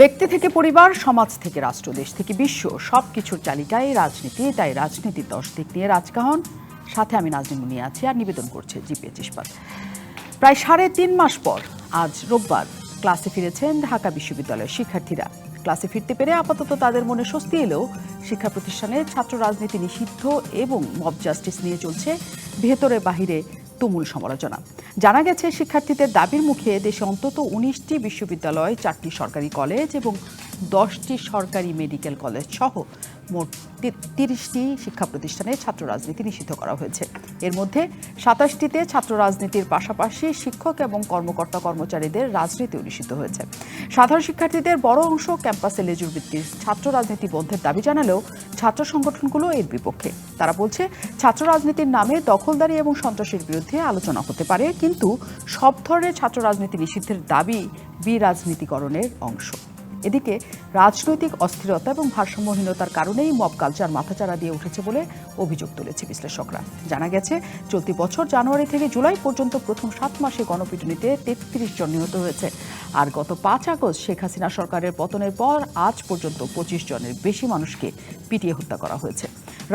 ব্যক্তি থেকে পরিবার, সমাজ থেকে রাষ্ট্র, দেশ থেকে বিশ্ব, সবকিছুর চালিকায় রাজনীতি। তাই রাজনীতির 10 দিক নিয়ে রাজকাহন, সাথে আমি নাজনীন মুনি আছি আর নিবেদন করছে জিপিএচ ইস্পাত। প্রায় 3.5 মাস পর আজ রোববার ক্লাসে ফিরেছেন ঢাকা বিশ্ববিদ্যালয়ের শিক্ষার্থীরা। ক্লাসে ফিরতে পেরে আপাতত তাদের মনে স্বস্তি এলেও শিক্ষা প্রতিষ্ঠানে ছাত্র রাজনীতি নিষিদ্ধ এবং মব জাস্টিস নিয়ে চলছে ভেতরে বাহিরে তুমুল সমালোচনা। জানা গেছে, শিক্ষার্থীদের দাবির মুখে দেশে অন্তত 19টি বিশ্ববিদ্যালয়, 4টি সরকারি কলেজ এবং 10টি সরকারি মেডিকেল কলেজ সহ মোট 30টি শিক্ষা প্রতিষ্ঠানে ছাত্র রাজনীতি নিষিদ্ধ করা হয়েছে। এর মধ্যে 27টিতে ছাত্র রাজনীতির পাশাপাশি শিক্ষক এবং কর্মকর্তা কর্মচারীদের রাজনীতিও নিষিদ্ধ হয়েছে। সাধারণ শিক্ষার্থীদের বড় অংশ ক্যাম্পাসে লেজুর ভিত্তিক ছাত্র রাজনীতি বন্ধের দাবি জানালেও ছাত্র সংগঠনগুলো এর বিপক্ষে। তারা বলছে, ছাত্র রাজনীতির নামে দখলদারি এবং সন্ত্রাসের বিরুদ্ধে আলোচনা হতে পারে, কিন্তু সব ধরনের ছাত্র রাজনীতি নিষিদ্ধের দাবি বিরাজনীতিকরণের অংশ। এদিকে রাজনৈতিক অস্থিরতা এবং ভারসাম্যহীনতার কারণেই মব কালচার মাথাচাড়া দিয়ে উঠেছে বলে অভিযোগ তুলেছে বিশ্লেষকরা। জানা গেছে, চলতি বছর জানুয়ারি থেকে জুলাই পর্যন্ত প্রথম 7 মাসে গণপিটুনিতে 33 জন নিহত হয়েছে। আর গত 5 আগস্ট শেখ হাসিনা সরকারের পতনের পর আজ পর্যন্ত 25 জনের বেশি মানুষকে পিটিয়ে হত্যা করা হয়েছে।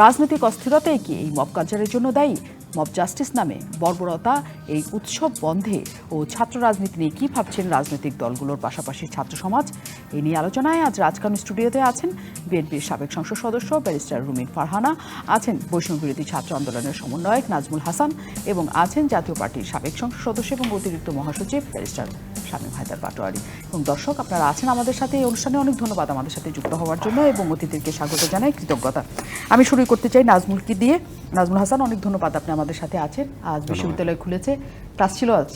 রাজনৈতিক অস্থিরতাই কি এই মব কালচারের জন্য দায়ী? মব জাস্টিস নামে বর্বরতা, এই উৎসব বন্ধে ও ছাত্র রাজনীতি নিয়ে কী ভাবছেন রাজনৈতিক দলগুলোর পাশাপাশি ছাত্র সমাজ? এই নিয়ে আলোচনায় আজ রাজকাহন স্টুডিওতে আছেন বিএনপির সাবেক সংসদ সদস্য ব্যারিস্টার রুমিন ফারহানা, আছেন বৈষম্য বিরোধী ছাত্র আন্দোলনের সমন্বয়ক নাজমুল হাসান এবং আছেন জাতীয় পার্টির সাবেক সংসদ সদস্য এবং অতিরিক্ত মহাসচিব ব্যারিস্টার শামীম হায়দার পাটোয়ারি। এবং দর্শক, আপনারা আছেন আমাদের সাথে এই অনুষ্ঠানে। অনেক ধন্যবাদ আমাদের সাথে যুক্ত হওয়ার জন্য এবং অতিথিদেরকে স্বাগত জানাই, কৃতজ্ঞতা। আমি শুরু করতে চাই নাজমুলকে দিয়ে। নাজমুল হাসান, অনেক ধন্যবাদ, আপনি আমাদের সাথে আছেন। আজ বিশ্ববিদ্যালয় খুলেছে, ক্লাস ছিল আজ?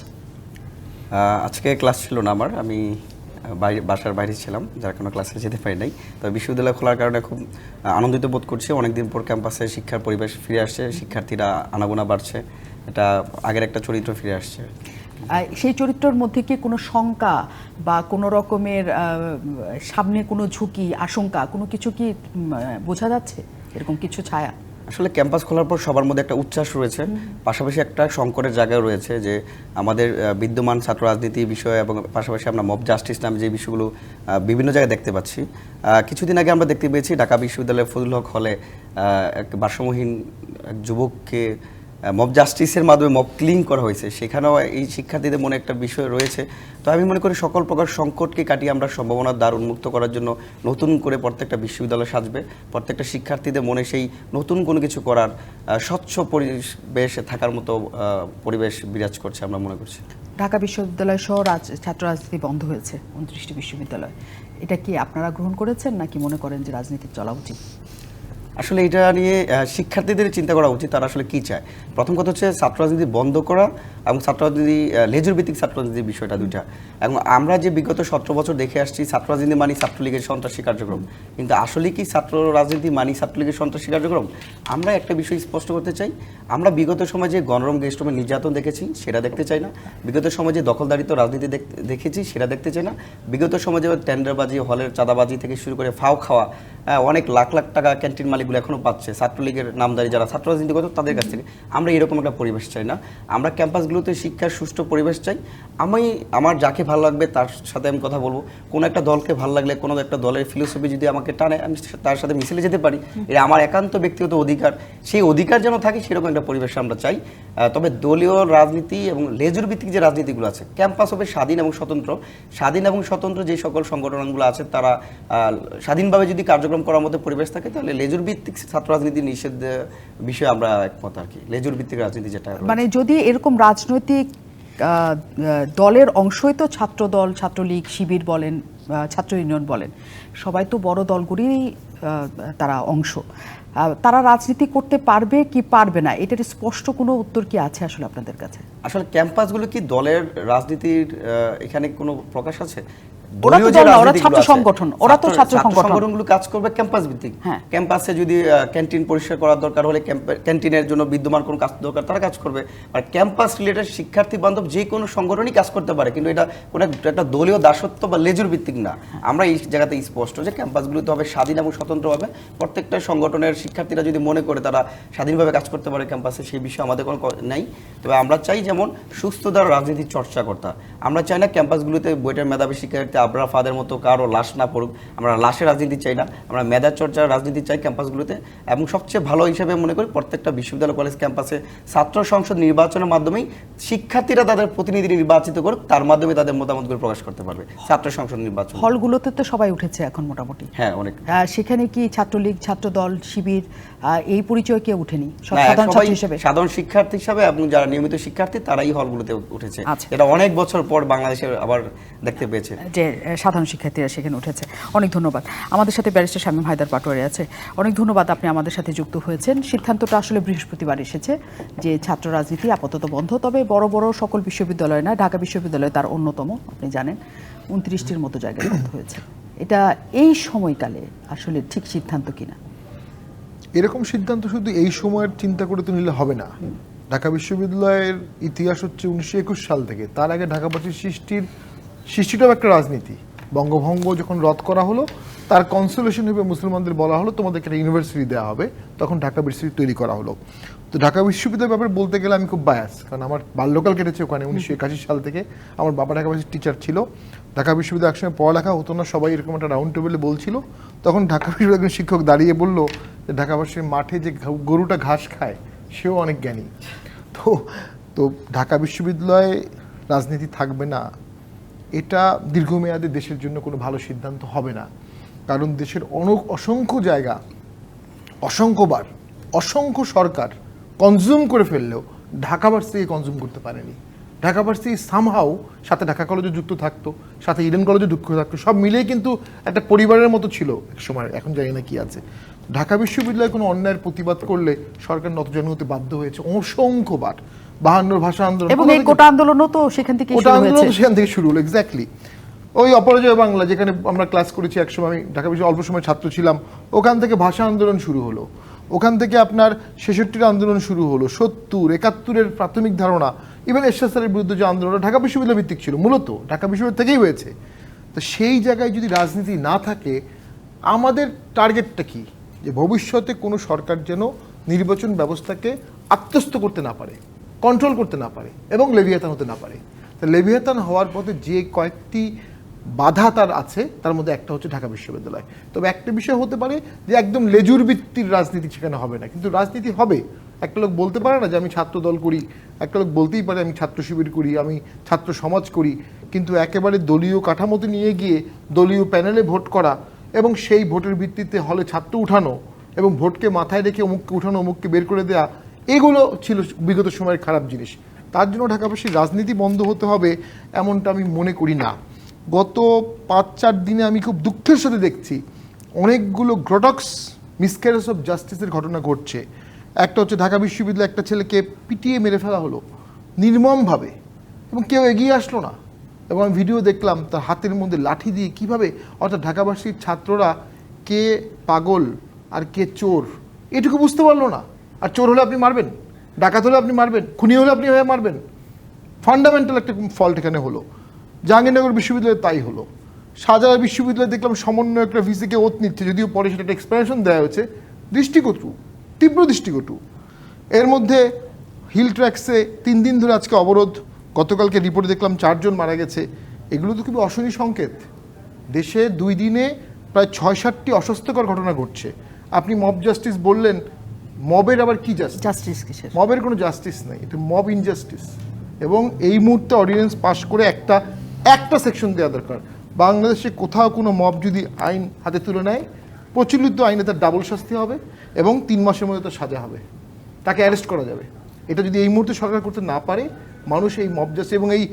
আজকে ক্লাস ছিল না আমার, আমি বাসার বাইরে ছিলাম, যার কোনো ক্লাসে যেতে পারি নাই। তবে বিশ্ববিদ্যালয় খোলার কারণে খুব আনন্দিত বোধ করছি। অনেকদিন পর ক্যাম্পাসে শিক্ষার পরিবেশ ফিরে আসছে, শিক্ষার্থীরা আনাগোনা বাড়ছে, এটা আগের একটা চরিত্র ফিরে আসছে। সেই চরিত্রের মধ্যে কি কোনো শঙ্কা বা কোনো রকমের সামনে কোনো ঝুঁকি, আশঙ্কা, কোনো কিছু কি বোঝা যাচ্ছে, এরকম কিছু ছায়া? আসলে ক্যাম্পাস খোলার পর সবার মধ্যে একটা উচ্ছ্বাস রয়েছে, পাশাপাশি একটা সংকটের জায়গায় রয়েছে যে আমাদের বিদ্যমান ছাত্র রাজনীতি বিষয় এবং পাশাপাশি আমরা মব জাস্টিস নামে যে বিষয়গুলো বিভিন্ন জায়গায় দেখতে পাচ্ছি। কিছুদিন আগে আমরা দেখতে পেয়েছি ঢাকা বিশ্ববিদ্যালয়ের ফজলুল হক হলে এক ভারসাম্যহীন এক যুবককে মব জাস্টিসের মাধ্যমে মব ক্লিন করা হয়েছে। সেখানেও এই শিক্ষার্থীদের মনে একটা বিষয় রয়েছে। তো আমি মনে করি সকল প্রকার সংকটকে কাটিয়ে আমরা সম্ভাবনার দ্বার উন্মুক্ত করার জন্য নতুন করে প্রত্যেকটা বিশ্ববিদ্যালয় সাজবে, প্রত্যেকটা শিক্ষার্থীদের মনে সেই নতুন কোনো কিছু করার স্বচ্ছ পরিবেশে থাকার মতো পরিবেশ বিরাজ করছে আমরা মনে করছি। ঢাকা বিশ্ববিদ্যালয় সহ ছাত্র রাজনীতি বন্ধ হয়েছে 29টি বিশ্ববিদ্যালয়, এটা কি আপনারা গ্রহণ করেছেন নাকি মনে করেন যে রাজনীতি চলা উচিত? আসলে এটা নিয়ে শিক্ষার্থীদের চিন্তা করা উচিত, তারা আসলে কী চায়। প্রথম কথা হচ্ছে ছাত্র রাজনীতি বন্ধ করা এবং ছাত্র রাজনীতি লেজুর ভিত্তিক ছাত্র রাজনীতির বিষয়টা দুইটা। এবং আমরা যে বিগত 17 বছর দেখে আসছি ছাত্র রাজনীতি মানি ছাত্রলীগের সন্ত্রাসী কার্যক্রম, কিন্তু আসলে কি ছাত্র রাজনীতি মানি ছাত্রলীগের সন্ত্রাসী কার্যক্রম? আমরা একটা বিষয় স্পষ্ট করতে চাই, আমরা বিগত সময় যে গণরম গেস্টরুমের নির্যাতন দেখেছি সেটা দেখতে চাই না, বিগত সময় যে দখলদারিত্ব রাজনীতি দেখেছি সেটা দেখতে চাই না, বিগত সময় যে টেন্ডারবাজি, হলের চাঁদাবাজি থেকে শুরু করে ফাও খাওয়া, অনেক লাখ লাখ টাকা ক্যান্টিন মালিকগুলো এখনও পাচ্ছে ছাত্রলীগের নামদারি যারা ছাত্র রাজনীতি করতো তাদের কাছ থেকে। আমরা এরকম একটা পরিবেশ চাই না, আমরা ক্যাম্পাসগুলোতে শিক্ষার সুষ্ঠু পরিবেশ চাই। আমি আমার যাকে ভালো লাগবে তার সাথে আমি কথা বলবো, কোনো একটা দলকে ভালো লাগলে কোনো একটা দলের ফিলোসফি যদি আমাকে টানে আমি তার সাথে মিছিলে যেতে পারি, এটা আমার একান্ত ব্যক্তিগত অধিকার। সেই অধিকার যেন থাকে সেরকম একটা পরিবেশ আমরা চাই। তবে দলীয় রাজনীতি এবং লেজুর ভিত্তিক যে রাজনীতিগুলো আছে, ক্যাম্পাস হবে স্বাধীন এবং স্বতন্ত্র। স্বাধীন এবং স্বতন্ত্র যে সকল সংগঠনগুলো আছে তারা স্বাধীনভাবে যদি কার্যক্রম করার মতো পরিবেশ থাকে, তাহলে লেজুর ভিত্তিক ছাত্র রাজনীতি নিষেধ বিষয়ে আমরা একমত আর কি। লেজুর ভিত্তিক রাজনীতি যেটা, মানে যদি এরকম রাজনৈতিক দলের অংশই তো ছাত্র দল, ছাত্রলীগ, শিবির বলেন, ছাত্র ইউনিয়ন বলেন, সবাই তো বড় দলগুলিরই তারা অংশ, তারা রাজনীতি করতে পারবে কি পারবে না, এটার স্পষ্ট কোনো উত্তর কি আছে আসলে আপনাদের কাছে? আসলে ক্যাম্পাসগুলো কি দলের রাজনীতির এখানে কোনো প্রকাশ আছে? সংগঠনগুলো কাজ করবে ক্যাম্পাস ভিত্তিক। ক্যাম্পাসে যদি ক্যান্টিন পরিষ্কার করার দরকার হলে ক্যান্টিনের জন্য বিদ্যমান কোনো কাজ দরকার তারা কাজ করবে। আর ক্যাম্পাস রিলেটেড শিক্ষার্থী বান্ধব যে কোনো সংগঠনই কাজ করতে পারে, কিন্তু এটা কোনো একটা দলীয় দাসত্ব বা লেজুর ভিত্তিক না। আমরা এই জায়গাতে স্পষ্ট যে ক্যাম্পাসগুলোতে হবে স্বাধীন এবং স্বতন্ত্রভাবে। প্রত্যেকটা সংগঠনের শিক্ষার্থীরা যদি মনে করে তারা স্বাধীনভাবে কাজ করতে পারে ক্যাম্পাসে, সেই বিষয়ে আমাদের কোনো নাই। তবে আমরা চাই যেমন সুস্থ দ্বারা রাজনীতির চর্চা করতে, আমরা চাই না ক্যাম্পাসগুলোতে বইটার মেধাবী শিক্ষার্থী আবরা ফাদের মতো কারো লাশ না পড়ুক। আমরা লাশের রাজনীতি চাই না, আমরা মেধা চর্চার রাজনীতি চাই ক্যাম্পাসগুলোতে। এবং সবচেয়ে ভালো হিসেবে মনে করি প্রত্যেকটা বিশ্ববিদ্যালয় কলেজ ক্যাম্পাসে ছাত্র সংসদ নির্বাচনের মাধ্যমেই শিক্ষার্থীরা তাদের প্রতিনিধি নির্বাচিত করুক, তার মাধ্যমে তাদের মতামতগুলো প্রকাশ করতে পারবে। ছাত্র সংসদ নির্বাচন হলগুলোতে তো সবাই উঠেছে এখন মোটামুটি। হ্যাঁ, অনেক। সেখানে কি ছাত্রলীগ, ছাত্রদল, শিবির এই পরিচয় কেউ উঠেনি না, সাধারণ সবাই ছাত্র হিসেবে? সাধারণ শিক্ষার্থী হিসাবে এবং যারা নিয়মিত শিক্ষার্থী তারাই হলগুলোতে উঠেছে। আচ্ছা। এটা অনেক বছর পর বাংলাদেশে আবার দেখতে পেয়েছে যে সাধারণ শিক্ষার্থীরা সেখানে উঠেছে। অনেক ধন্যবাদ। আমাদের সাথে ব্যারিস্টার শামীম হায়দার পাটোয়ারি আছে। অনেক ধন্যবাদ, আপনি আমাদের সাথে যুক্ত হয়েছেন। সিদ্ধান্তটা আসলে বৃহস্পতিবার এসেছে যে ছাত্র রাজনীতি আপাতত বন্ধ, তবে বড় বড় সকল বিশ্ববিদ্যালয় না, ঢাকা বিশ্ববিদ্যালয় তার অন্যতম, আপনি জানেন 29টির মতো জায়গায় বন্ধ হয়েছে। এটা এই সময়কালে আসলে ঠিক সিদ্ধান্ত কিনা? এরকম সিদ্ধান্ত শুধু এই সময়ের চিন্তা করে তো নিলে হবে না। ঢাকা বিশ্ববিদ্যালয়ের ইতিহাস হচ্ছে 1921 সাল থেকে। তার আগে ঢাকাবাসীর সৃষ্টিটাও একটা রাজনীতি। বঙ্গভঙ্গ যখন রদ করা হলো, তার কনসোলেশন হিসেবে মুসলমানদের বলা হলো তোমাদেরকে একটা ইউনিভার্সিটি দেওয়া হবে, তখন ঢাকা বিশ্ববিদ্যালয় তৈরি করা হলো। তো ঢাকা বিশ্ববিদ্যালয়ের ব্যাপারে বলতে গেলে আমি খুব বায়াস, কারণ আমার বাল্যকাল কেটেছে ওখানে। 1981 সাল থেকে আমার বাবা ঢাকা বিশ্ববিদ্যালয়ের টিচার ছিল। ঢাকা বিশ্ববিদ্যালয়ে একসময় পড়ালেখা হতো না, সবাই এরকম একটা রাউন্ড টেবিলে বলছিল। তখন ঢাকা বিশ্ববিদ্যালয়ের একজন শিক্ষক দাঁড়িয়ে বললো যে ঢাকাবাসীর মাঠে যে গরুটা ঘাস খায় সেও অনেক জ্ঞানী। তো ঢাকা বিশ্ববিদ্যালয়ে রাজনীতি থাকবে না, এটা দীর্ঘমেয়াদে দেশের জন্য কোনো ভালো সিদ্ধান্ত হবে না। কারণ দেশের অসংখ্য জায়গা, অসংখ্যবার, অসংখ্য সরকার কনজিউম করে ফেললেও ঢাকা ভার্সিটি কনজিউম করতে পারেনি। ঢাকা ভার্সিটি সামহাও সাথে ঢাকা কলেজে যুক্ত থাকতো, সাথে ইডেন কলেজে যুক্ত থাকতো, সব মিলেই কিন্তু একটা পরিবারের মতো ছিল এক সময়। এখন জানি না কি আছে। ঢাকা বিশ্ববিদ্যালয়ে কোনো অন্যায়ের প্রতিবাদ করলে সরকার নতজানু হতে বাধ্য হয়েছে অসংখ্যবার। 52 ভাষা আন্দোলন এবং এই কোটা আন্দোলনও তো সেখান থেকে সেখান থেকে শুরু হলো। এক্স্যাক্টলি ওই অপরাজয় বাংলা যেখানে আমরা ক্লাস করেছি একসময়, আমি ঢাকা বিশ্ববিদ্যালয়ে অল্প সময় ছাত্র ছিলাম, ওখান থেকে ভাষা আন্দোলন শুরু হলো। ওখান থেকে আপনার 66-র আন্দোলন শুরু হলো, 70, 71-এর প্রাথমিক ধারণা, ইভেন এরশাদ স্যারের বিরুদ্ধে যে আন্দোলনটা ঢাকা বিশ্ববিদ্যালয় ভিত্তিক ছিল, মূলত ঢাকা বিশ্ববিদ্যালয় থেকেই হয়েছে। তো সেই জায়গায় যদি রাজনীতি না থাকে, আমাদের টার্গেটটা কি? যে ভবিষ্যতে কোনো সরকার যেন নির্বাচন ব্যবস্থাকে আত্মস্থ করতে না পারে, কন্ট্রোল করতে না পারে এবং লেভিয়াতান হতে না পারে। তা লেভিয়াতান হওয়ার পথে যে কয়েকটি বাধা তার আছে, তার মধ্যে একটা হচ্ছে ঢাকা বিশ্ববিদ্যালয়। তবে একটা বিষয় হতে পারে যে একদম লেজুর ভিত্তির রাজনীতি সেখানে হবে না, কিন্তু রাজনীতি হবে। একটা লোক বলতে পারে না যে আমি ছাত্র দল করি, একটা লোক বলতেই পারে আমি ছাত্র শিবির করি, আমি ছাত্র সমাজ করি, কিন্তু একেবারে দলীয় কাঠামোতে নিয়ে গিয়ে দলীয় প্যানেলে ভোট করা এবং সেই ভোটের ভিত্তিতে হলে ছাত্র উঠানো এবং ভোটকে মাথায় রেখে অমুককে উঠানো, অমুককে বের করে দেওয়া, এগুলো ছিল বিগত সময়ের খারাপ জিনিস। তার জন্য ঢাকাবাসীর রাজনীতি বন্ধ হতে হবে এমনটা আমি মনে করি না। গত 5-4 দিনে আমি খুব দুঃখের সাথে দেখছি অনেকগুলো গ্রটক্স মিসক্যারেজ অফ জাস্টিসের ঘটনা ঘটছে। একটা হচ্ছে ঢাকা বিশ্ববিদ্যালয়ে একটা ছেলেকে পিটিয়ে মেরে ফেলা হলো নির্মমভাবে, এবং কেউ এগিয়ে আসলো না। এবং আমি ভিডিও দেখলাম তার হাতের মধ্যে লাঠি দিয়ে কিভাবে, অর্থাৎ ঢাকাবাসীর ছাত্ররা কে পাগল আর কে চোর এটুকু বুঝতে পারলো না। আর চোর হলে আপনি মারবেন, ডাকাত হলে আপনি মারবেন, খুনি হলে আপনি এভাবে মারবেন। ফান্ডামেন্টাল একটা ফল্ট এখানে হলো। জাহাঙ্গীরনগর বিশ্ববিদ্যালয়ে তাই হলো। শাহজালাল বিশ্ববিদ্যালয়ে দেখলাম সমন্বয়করা ভিসিকে ওত নিচ্ছে, যদিও পরে সেটা একটা এক্সপ্লেনেশন দেওয়া হয়েছে। দৃষ্টিকটু, তীব্র দৃষ্টিকটু। এর মধ্যে হিল ট্র্যাক্সে 3 দিন ধরে আজকে অবরোধ, গতকালকে রিপোর্টে দেখলাম 4 জন মারা গেছে। এগুলো তো খুবই অশনি সংকেত। দেশে 2 দিনে প্রায় 6-7টি অস্বাস্থ্যকর ঘটনা ঘটছে। আপনি মব জাস্টিস বললেন, মবের আবার কি জাস্টিস কিসের? মবের কোনো জাস্টিস নেই, এটা মব ইনজাস্টিস। এবং এই মুহূর্তে অর্ডিন্যান্স পাশ করে একটা সেকশন দেওয়া দরকার। বাংলাদেশে কোথাও কোনো মব যদি আইন হাতে তুলে নেয়, প্রচলিত আইনে তার ডাবল শাস্তি হবে এবং 3 মাসের মধ্যে তার সাজা হবে, তাকে অ্যারেস্ট করা যাবে। এটা যদি এই মুহূর্তে সরকার করতে না পারে, মানুষ এই মব জাস্টিস এবং এই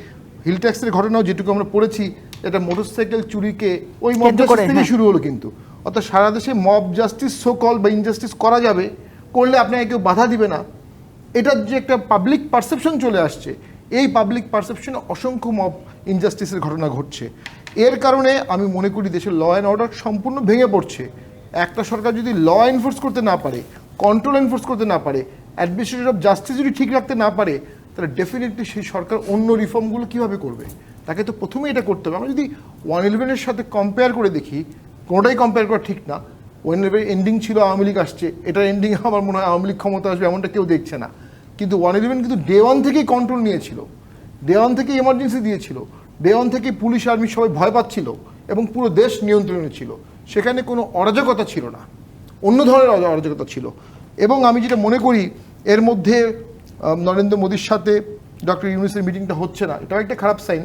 হিল ট্যাক্সের ঘটনাও যেটুকু আমরা পড়েছি, এটা মোটরসাইকেল চুরিকে ওই মব জাস্টিস থেকে শুরু হলো। কিন্তু অর্থাৎ সারা দেশে মব জাস্টিস সো কল বা ইনজাস্টিস করা যাবে, করলে আপনাকে কেউ বাধা দিবে না। এটার যে একটা পাবলিক পারসেপশন চলে আসছে, এই পাবলিক পারসেপশনে অসংখ্য মব ইনজাস্টিসের ঘটনা ঘটছে। এর কারণে আমি মনে করি দেশের ল অ্যান্ড অর্ডার সম্পূর্ণ ভেঙে পড়ছে। একটা সরকার যদি ল এনফোর্স করতে না পারে, কন্ট্রোল এনফোর্স করতে না পারে, অ্যাডমিনিস্ট্রেশন অফ জাস্টিস যদি ঠিক রাখতে না পারে, তাহলে ডেফিনেটলি সেই সরকার অন্য রিফর্মগুলো কীভাবে করবে? তাকে তো প্রথমে এটা করতে হবে। আমরা যদি 111-এর সাথে কম্পেয়ার করে দেখি, কোনোটাই কম্পেয়ার করা ঠিক না। 111 এন্ডিং ছিল আওয়ামী লীগ আসছে, এটার এন্ডিং আমার মনে হয় আওয়ামী লীগ ক্ষমতা আসবে এমনটা কেউ দেখছে না। কিন্তু 111 কিন্তু ডে 1 থেকেই কন্ট্রোল নিয়েছিল, ডে 1 থেকেই এমার্জেন্সি দিয়েছিল, ডে ওয়ান থেকে পুলিশ আর্মি সবাই ভয় পাচ্ছিল এবং পুরো দেশ নিয়ন্ত্রণে ছিল, সেখানে কোনো অরাজকতা ছিল না, অন্য ধরনের অরাজকতা ছিল। এবং আমি যেটা মনে করি এর মধ্যে নরেন্দ্র মোদীর সাথে ডক্টর ইউনূসের মিটিংটা হচ্ছে না, এটাও একটা খারাপ সাইন।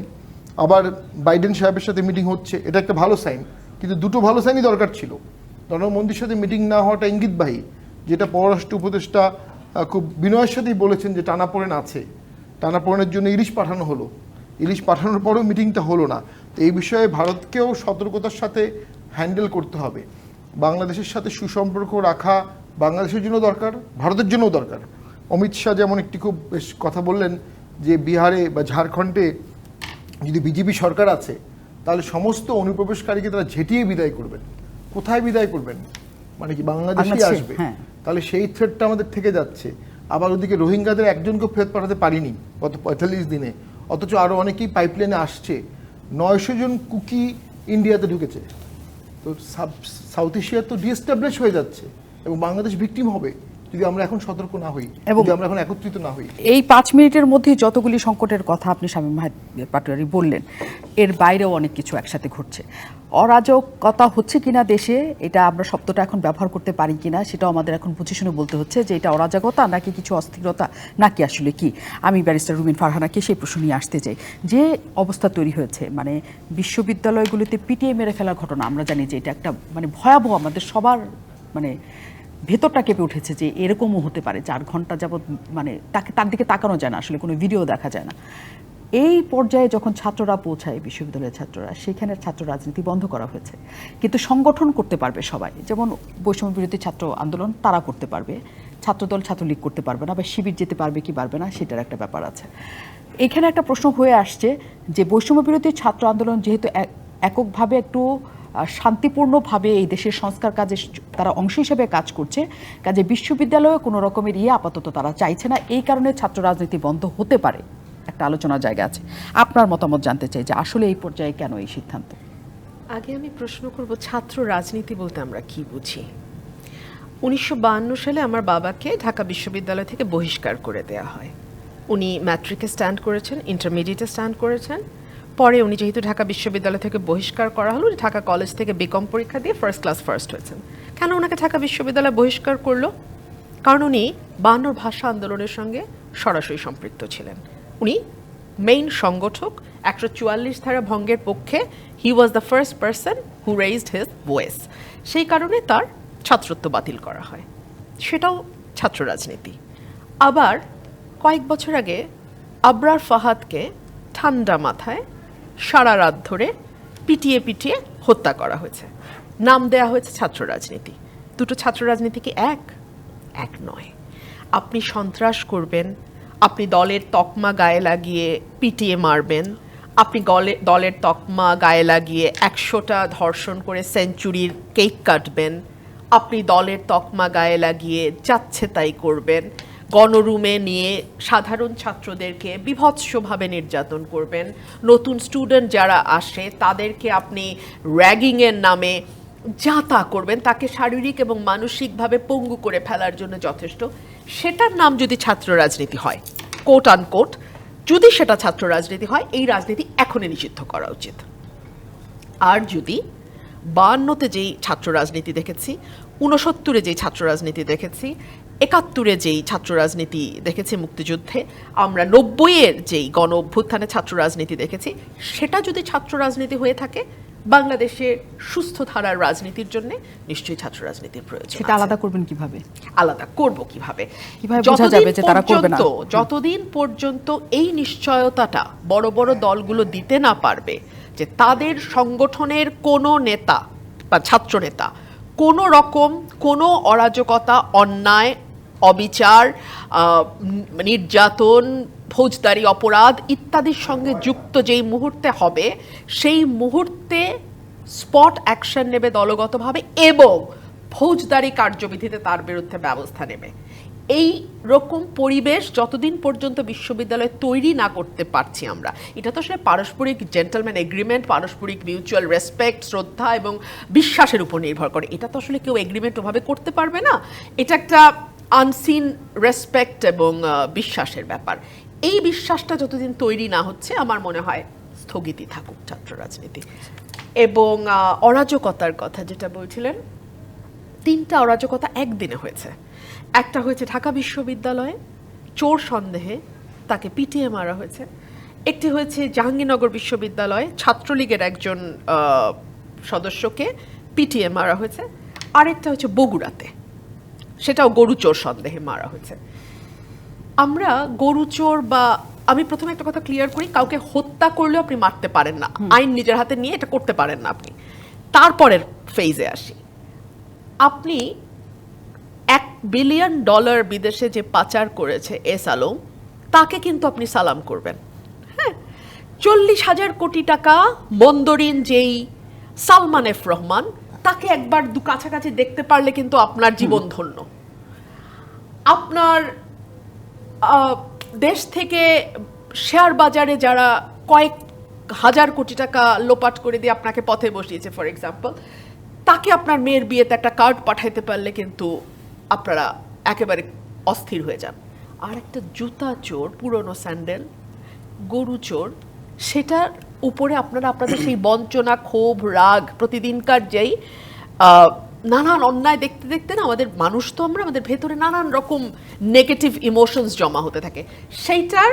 আবার বাইডেন সাহেবের সাথে মিটিং হচ্ছে, এটা একটা ভালো সাইন, কিন্তু দুটো ভালো সাইনই দরকার ছিল। নরেন্দ্র মোদীর সাথে মিটিং না হওয়াটা ইঙ্গিতবাহী, যেটা পররাষ্ট্র উপদেষ্টা খুব বিনয়ের সাথেই বলেছেন যে টানাপোড়েন আছে, টানাপোড়েনের জন্য ইলিশ পাঠানো হলো, ইলিশ পাঠানোর পরেও মিটিংটা হলো না। তো এই বিষয়ে ভারতকেও সতর্কতার সাথে হ্যান্ডেল করতে হবে। বাংলাদেশের সাথে সুসম্পর্ক রাখা বাংলাদেশের জন্য দরকার, ভারতের জন্যও দরকার। অমিত শাহ যেমন একটি খুব বেশ কথা বললেন যে বিহারে বা ঝাড়খণ্ডে যদি বিজেপি সরকার আছে তাহলে সমস্ত অনুপ্রবেশকারীকে তারা ঝেঁটিয়ে বিদায় করবেন। কোথায় বিদায় করবেন? মানে কি বাংলাদেশেই আসবে? হ্যাঁ। তাহলে সেই থ্রেটটা আমাদের থেকে যাচ্ছে। আবার ওদিকে রোহিঙ্গাদের একজনকে ফেরত পাঠাতে পারিনি গত 45 দিনে, অথচ আরও অনেকেই পাইপলাইনে আসছে। 900 জন কুকি ইন্ডিয়াতে ঢুকেছে। তো সাউথ এশিয়া তো ডিএস্টাবলিশ হয়ে যাচ্ছে এবং বাংলাদেশ ভিকটিম হবে যদি আমরা এখন সতর্ক না হই, এবং যদি আমরা এখন একত্রিত না হই। এই 5 মিনিটের মধ্যেই যতগুলি সংকটের কথা আপনি শামীম পাটোয়ারি বললেন, এর বাইরেও অনেক কিছু একসাথে ঘটছে। অরাজকতা হচ্ছে কিনা দেশে, এটা আমরা শব্দটা এখন ব্যবহার করতে পারি কিনা সেটাও আমাদের এখন বুঝে শুনে বলতে হচ্ছে যে এটা অরাজকতা নাকি কিছু অস্থিরতা নাকি আসলে কি। আমি ব্যারিস্টার রুমিন ফারহানাকে সেই প্রশ্ন নিয়ে আসতে চাই। যে অবস্থা তৈরি হয়েছে, মানে বিশ্ববিদ্যালয়গুলিতে পিটিয়ে মেরে ফেলার ঘটনা, আমরা জানি যে এটা একটা মানে ভয়াবহ, আমাদের সবার মানে ভেতরটা কেঁপে উঠেছে যে এরকমও হতে পারে। 4 ঘন্টা যাবৎ মানে তার দিকে তাকানো যায় না, আসলে কোনো ভিডিও দেখা যায় না। এই পর্যায়ে যখন ছাত্ররা পৌঁছায়, বিশ্ববিদ্যালয়ের ছাত্ররা, সেখানে ছাত্র রাজনীতি বন্ধ করা হয়েছে, কিন্তু সংগঠন করতে পারবে সবাই। যেমন বৈষম্য বিরোধী ছাত্র আন্দোলন তারা করতে পারবে, ছাত্রদল ছাত্রলীগ করতে পারবে না, বা শিবির যেতে পারবে কি পারবে না সেটার একটা ব্যাপার আছে। এখানে একটা প্রশ্ন হয়ে আসছে যে বৈষম্য বিরোধী ছাত্র আন্দোলন যেহেতু এককভাবে একটু শান্তিপূর্ণভাবে এই দেশের সংস্কার কাজে তারা অংশ হিসেবে কাজ করছে, কাজে বিশ্ববিদ্যালয়ে কোনো রকমের আপাতত তারা চাইছে না, এই কারণে ছাত্র রাজনীতি বন্ধ হতে পারে, একটা আলোচনার জায়গা আছে। আপনার মতামত জানতে চাই যে আসলে এই পর্যায়ে কেন এই সিদ্ধান্ত? আগে আমি প্রশ্ন করব, ছাত্র রাজনীতি বলতে আমরা কি বুঝি? 1952 সালে আমার বাবাকে ঢাকা বিশ্ববিদ্যালয় থেকে বহিষ্কার করে দেয়া হয়। উনি ম্যাট্রিকে স্ট্যান্ড করেছেন, ইন্টারমিডিয়েটে স্ট্যান্ড করেছেন। পরে উনি যেহেতু ঢাকা বিশ্ববিদ্যালয় থেকে বহিষ্কার করা হলো, ঢাকা কলেজ থেকে বিকম পরীক্ষা দিয়ে ফার্স্ট ক্লাস ফার্স্ট হয়েছেন। কেন ওনাকে ঢাকা বিশ্ববিদ্যালয় বহিষ্কার করলো? কারণ উনি 52 ভাষা আন্দোলনের সঙ্গে সরাসরি সম্পৃক্ত ছিলেন। উনি মেইন সংগঠক, 144 ধারা ভঙ্গের পক্ষে। He was the first person who raised his voice. সেই কারণে তার ছাত্রত্ব বাতিল করা হয়। সেটাও ছাত্র রাজনীতি। আবার কয়েক বছর আগে আবরার ফাহাদকে ঠান্ডা মাথায় সারা রাত ধরে পিটিয়ে পিটিয়ে হত্যা করা হয়েছে, নাম দেয়া হয়েছে ছাত্র রাজনীতি। দুটো ছাত্র রাজনীতি কি এক নয়। আপনি সন্ত্রাস করবেন, আপনি দলের তকমা গায়ে লাগিয়ে পিটিয়ে মারবেন, আপনি দলের তকমা গায়ে লাগিয়ে 100টা ধর্ষণ করে সেঞ্চুরির কেক কাটবেন, আপনি দলের তকমা গায়ে লাগিয়ে যাচ্ছে তাই করবেন, গণরুমে নিয়ে সাধারণ ছাত্রদেরকে বিভৎসভাবে নির্যাতন করবেন, নতুন স্টুডেন্ট যারা আসে তাদেরকে আপনি র্যাগিংয়ের নামে যা তা করবেন, তাকে শারীরিক এবং মানসিকভাবে পঙ্গু করে ফেলার জন্য যথেষ্ট। সেটার নাম যদি ছাত্র রাজনীতি হয়, কোট আনকোট, যদি সেটা ছাত্র রাজনীতি হয়, এই রাজনীতি এখনই নিষিদ্ধ করা উচিত। আর যদি 52-তে যেই ছাত্র রাজনীতি দেখেছি, 69-এ যেই ছাত্র রাজনীতি দেখেছি, 71-এ যেই ছাত্র রাজনীতি দেখেছি মুক্তিযুদ্ধে, আমরা 90-এর যেই গণ অভ্যুত্থানে ছাত্র রাজনীতি দেখেছি, সেটা যদি ছাত্র রাজনীতি হয়ে থাকে, বাংলাদেশের সুস্থ ধারার রাজনীতির জন্য নিশ্চয়ই ছাত্র রাজনীতির প্রয়োজন। সেটা আলাদা করবেন কিভাবে? আলাদা করব কিভাবে বোঝা যাবে যে তারা করবে না? যতদিন পর্যন্ত এই নিশ্চয়তাটা বড় বড় দলগুলো দিতে না পারবে যে তাদের সংগঠনের কোনো নেতা বা ছাত্র নেতা কোনো রকম কোনো অরাজকতা, অন্যায়, অবিচার, নির্যাতন, ফৌজদারি অপরাধ ইত্যাদির সঙ্গে যুক্ত যেই মুহূর্তে হবে, সেই মুহূর্তে স্পট অ্যাকশন নেবে দলগতভাবে এবং ফৌজদারি কার্যবিধিতে তার বিরুদ্ধে ব্যবস্থা নেবে। এই রকম পরিবেশ যতদিন পর্যন্ত বিশ্ববিদ্যালয় তৈরি না করতে পারছি আমরা, এটা তো আসলে পারস্পরিক জেন্টলম্যান এগ্রিমেন্ট, পারস্পরিক মিউচুয়াল রেসপেক্ট, শ্রদ্ধা এবং বিশ্বাসের উপর নির্ভর করে। এটা তো আসলে কেউ এগ্রিমেন্ট ওভাবে করতে পারবে না। এটা একটা আনসিন রেসপেক্ট এবং বিশ্বাসের ব্যাপার। এই বিশ্বাসটা যতদিন তৈরি না হচ্ছে, আমার মনে হয় স্থগিতই থাকুক ছাত্র রাজনীতি। এবং অরাজকতার কথা যেটা বলছিলেন, 3টা অরাজকতা একদিনে হয়েছে। একটা হয়েছে ঢাকা বিশ্ববিদ্যালয়ে চোর সন্দেহে তাকে পিটিয়ে মারা হয়েছে। একটি হয়েছে জাহাঙ্গীরনগর বিশ্ববিদ্যালয়ে ছাত্রলীগের একজন সদস্যকে পিটিয়ে মারা হয়েছে। আরেকটা হচ্ছে বগুড়াতে, সেটাও গরু চোর সন্দেহে মারা হয়েছে। আমরা গরু চোর বা, আমি প্রথমে একটা কথা ক্লিয়ার করি, কাউকে হত্যা করলেও আপনি মারতে পারেন না, আইন নিজের হাতে নিয়ে এটা করতে পারেন না আপনি। তারপরের ফেজে আসি, আপনি $1 বিলিয়ন বিদেশে যে পাচার করেছে এস আলম, তাকে কিন্তু আপনি সালাম করবেন। হ্যাঁ, 40,000 কোটি টাকা বন্দরিন যেই সালমান এফ রহমান, তাকে একবার কাছাকাছি দেখতে পারলে কিন্তু আপনার জীবন ধন্য। আপনার দেশ থেকে শেয়ার বাজারে যারা কয়েক হাজার কোটি টাকা লোপাট করে দিয়ে আপনাকে পথে বসিয়েছে, ফর এক্সাম্পল, তাকে আপনার মেয়ের বিয়েতে একটা কার্ড পাঠাইতে পারলে কিন্তু আপনারা একেবারে অস্থির হয়ে যান। আর একটা জুতা চোর, পুরনো স্যান্ডেল, গরু চোর, সেটার উপরে আপনারা আপনাদের সেই বঞ্চনা, ক্ষোভ, রাগ, প্রতিদিনকার যেই নানান অন্যায় দেখতে দেখতে না, আমাদের মানুষ তো আমরা, আমাদের ভেতরে নানান রকম নেগেটিভ ইমোশনস জমা হতে থাকে। সেইটার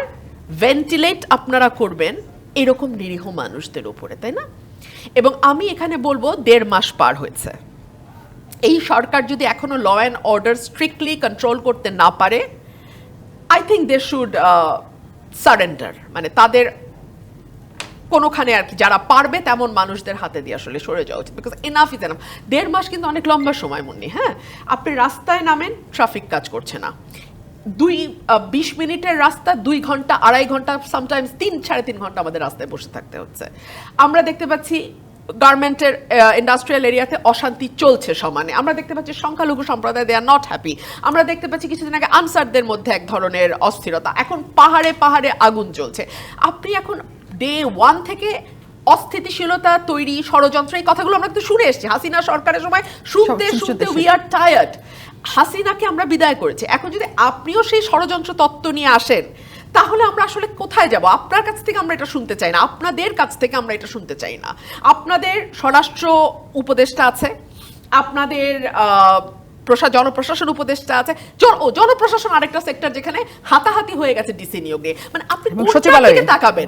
ভেন্টিলেট আপনারা করবেন এরকম নিরীহ মানুষদের উপরে, তাই না? এবং আমি এখানে বলবো 1.5 মাস পার হয়েছে, এই সরকার যদি এখনো law and order strictly control করতে না পারে, I think they should surrender, মানে তাদের কোনোখানে আর কি যারা পারবে তেমন মানুষদের হাতে দিয়ে আসলে সরে যাওয়া উচিত। Because enough is enough. 1.5 মাস কিন্তু অনেক লম্বা সময় মুন্নি। হ্যাঁ, আপনি রাস্তায় নামেন, ট্রাফিক কাজ করছে না, 20 মিনিটের রাস্তা 2 ঘন্টা, 2.5 ঘন্টা, সামটাইমস 3-3.5 ঘন্টা আমাদের রাস্তায় বসে থাকতে হচ্ছে। আমরা দেখতে পাচ্ছি গার্মেন্টের ইন্ডাস্ট্রিয়াল এরিয়াতে অশান্তি চলছে সমানে। আমরা দেখতে পাচ্ছি সংখ্যালঘু সম্প্রদায় দে আর নট হ্যাপি। আমরা দেখতে পাচ্ছি কিছুদিন আগে আনসারদের মধ্যে এক ধরনের অস্থিরতা। এখন পাহাড়ে পাহাড়ে আগুন জ্বলছে। আপনি এখন ডে 1 থেকে অস্থিতিশীলতা তৈরি, ষড়যন্ত্র, এই কথাগুলো আমরা কিন্তু শুনে এসেছি হাসিনা সরকারের সময়। শুনতে শুনতে উই আর টায়ার্ড। হাসিনাকে আমরা বিদায় করেছি, এখন যদি আপনিও সেই ষড়যন্ত্র তত্ত্ব নিয়ে আসেন, তাহলে আমরা আসলে কোথায় যাব? আপনার কাছ থেকে আমরা এটা শুনতে চাই না, আপনাদের কাছ থেকে আমরা এটা শুনতে চাই না। আপনাদের স্বরাষ্ট্র উপদেষ্টা আছে, আপনাদের জনপ্রশাসন উপদেষ্টা আছে, জনপ্রশাসন আরেকটা সেক্টর যেখানে হাতাহাতি হয়ে গেছে ডিসি নিয়োগে। মানে আপনি কোন দিকে তাকাবেন?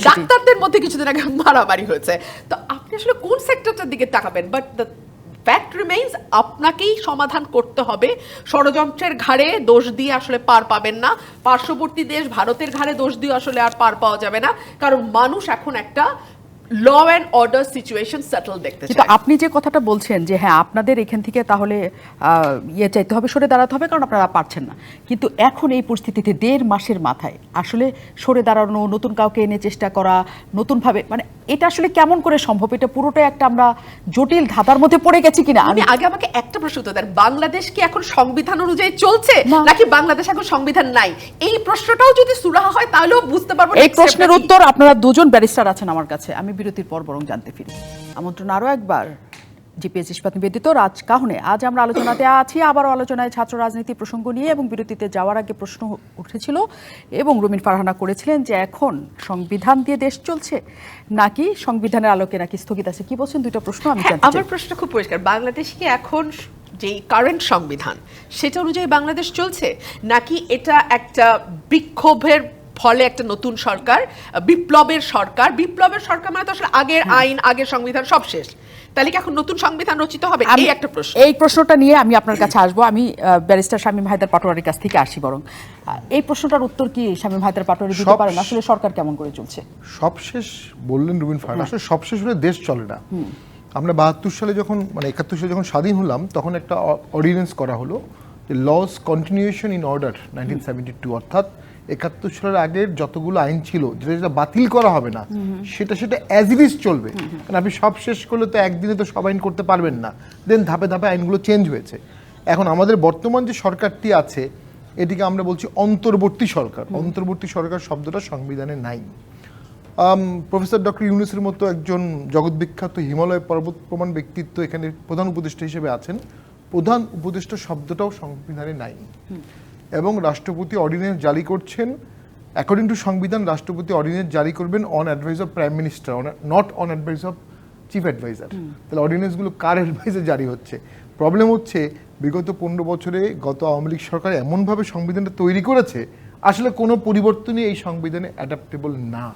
ডাক্তারদের মধ্যে কিছুদিন আগে মারামারি হয়েছে, তো আপনি আসলে কোন সেক্টরটার দিকে তাকাবেন? বাট দ্য ফ্যাক্ট রিমেইনস, আপনাকেই সমাধান করতে হবে। ষড়যন্ত্রের ঘাড়ে দোষ দিয়ে আসলে পার পাবেন না, পার্শ্ববর্তী দেশ ভারতের ঘাড়ে দোষ দিয়ে আসলে আর পার পাওয়া যাবে না, কারণ মানুষ এখন একটা law and order situation settle দেখতে চায়। কিন্তু আপনি যে কথাটা বলছেন যে হ্যাঁ আপনাদের এখান থেকে তাহলে চাইতে হবে, সরে দাঁড়াতে হবে, কারণ আপনারা পারছেন না, কিন্তু এখন এই পরিস্থিতিতে 1.5 মাসের মাথায় আসলে সরে দাঁড়ানো, নতুন কাউকে এনে চেষ্টা করা নতুনভাবে, মানে এটা আসলে কেমন করে সম্ভব? এটা পুরোটাই একটা আমরা জটিল ধাঁধার মধ্যে পড়ে গেছি কিনা। আমি আগে আমাকে একটা প্রশ্ন উত্তর দেন, বাংলাদেশ কি এখন সংবিধান অনুযায়ী চলছে নাকি বাংলাদেশ এখন সংবিধান নাই? এই প্রশ্নটাও যদি সুরাহা হয় তাহলেও বুঝতে পারবো। এই প্রশ্নের উত্তর আপনারা দুজন ব্যারিস্টার আছেন আমার কাছে, আমি বিরতির পর বরং জানতে ফিরি। আমন্ত্রণ আরও একবার জিপিএস ইস্পাত নিবেদিত রাজকাহনে। আজ আমরা আলোচনাতে আছি, আবারও আলোচনায় ছাত্র রাজনীতি প্রসঙ্গ নিয়ে, এবং বিরতিতে যাওয়ার আগে প্রশ্ন উঠেছিল এবং রুমিন ফারহানা করেছিলেন যে এখন সংবিধান দিয়ে দেশ চলছে নাকি সংবিধানের আলোকে নাকি স্থগিত আছে। কি বলছেন? দুইটা প্রশ্ন আমি জানতে চাই। আমার প্রশ্ন খুব পরিষ্কার, বাংলাদেশ কি এখন যে কারেন্ট সংবিধান সেটা অনুযায়ী বাংলাদেশ চলছে, নাকি এটা একটা বিক্ষোভের ফলে একটা নতুন সরকার, বিপ্লবের সরকার? বিপ্লবের সরকার মানে তো আসলে আগের আইন, আগের সংবিধান সব শেষ, তাহলে কি এখন নতুন সংবিধান রচিত হবে? এই একটা প্রশ্ন। এই প্রশ্নটা নিয়ে আমি আপনার কাছে আসবো। আমি ব্যারিস্টার শামীম হায়দার পাটোয়ারির কাছ থেকে আসি বরং। এই প্রশ্নটার উত্তর কি শামীম হায়দার পাটোয়ারি দিতে পারেন? আসলে সরকার কেমন করে চলছে? সবশেষ বললেন রুবিন ফারহানা, আসলে সবশেষ হলে দেশ চলে না। আমরা 72 সালে যখন, মানে 71 সালে যখন স্বাধীন হলাম, তখন একটা অর্ডিন্যান্স করা হলো, লস কন্টিনিউশন ইন অর্ডার 1972, অর্থাৎ 71 সালের আগের যতগুলো আইন ছিল যেটা বাতিল করা হবে না, সেটা অ্যাজ ইট ইজ চলবে। কারণ আপনি সব শেষ করলে তো একদিনে তো সব আইন করতে পারবেন না, দেন ধাপে ধাপে আইনগুলো চেঞ্জ হয়েছে। এখন আমাদের বর্তমান যে সরকারটি আছে, এটিকে আমরা বলছি অন্তর্বর্তী সরকার। অন্তর্বর্তী সরকার শব্দটা সংবিধানে নাই। প্রফেসর ডক্টর ইউনূসের মতো একজন জগৎবিখ্যাত হিমালয় পর্বত প্রমাণ ব্যক্তিত্ব এখানে প্রধান উপদেষ্টা হিসেবে আছেন, প্রধান উপদেষ্টা শব্দটাও সংবিধানে নাই। এবং রাষ্ট্রপতি অর্ডিন্যান্স জারি করছেন অ্যাকর্ডিং টু সংবিধান রাষ্ট্রপতি অর্ডিন্যান্স জারি করবেন on advice of prime minister, not on advice of chief adviser. তাহলে অর্ডিন্যান্সগুলো কার অ্যাডভাইসে জারি হচ্ছে? প্রবলেম হচ্ছে বিগত 15 বছরে গত আওয়ামী লীগ সরকার এমনভাবে সংবিধানটা তৈরি করেছে, আসলে কোনো পরিবর্তনই এই সংবিধানে অ্যাডাপ্টেবল না।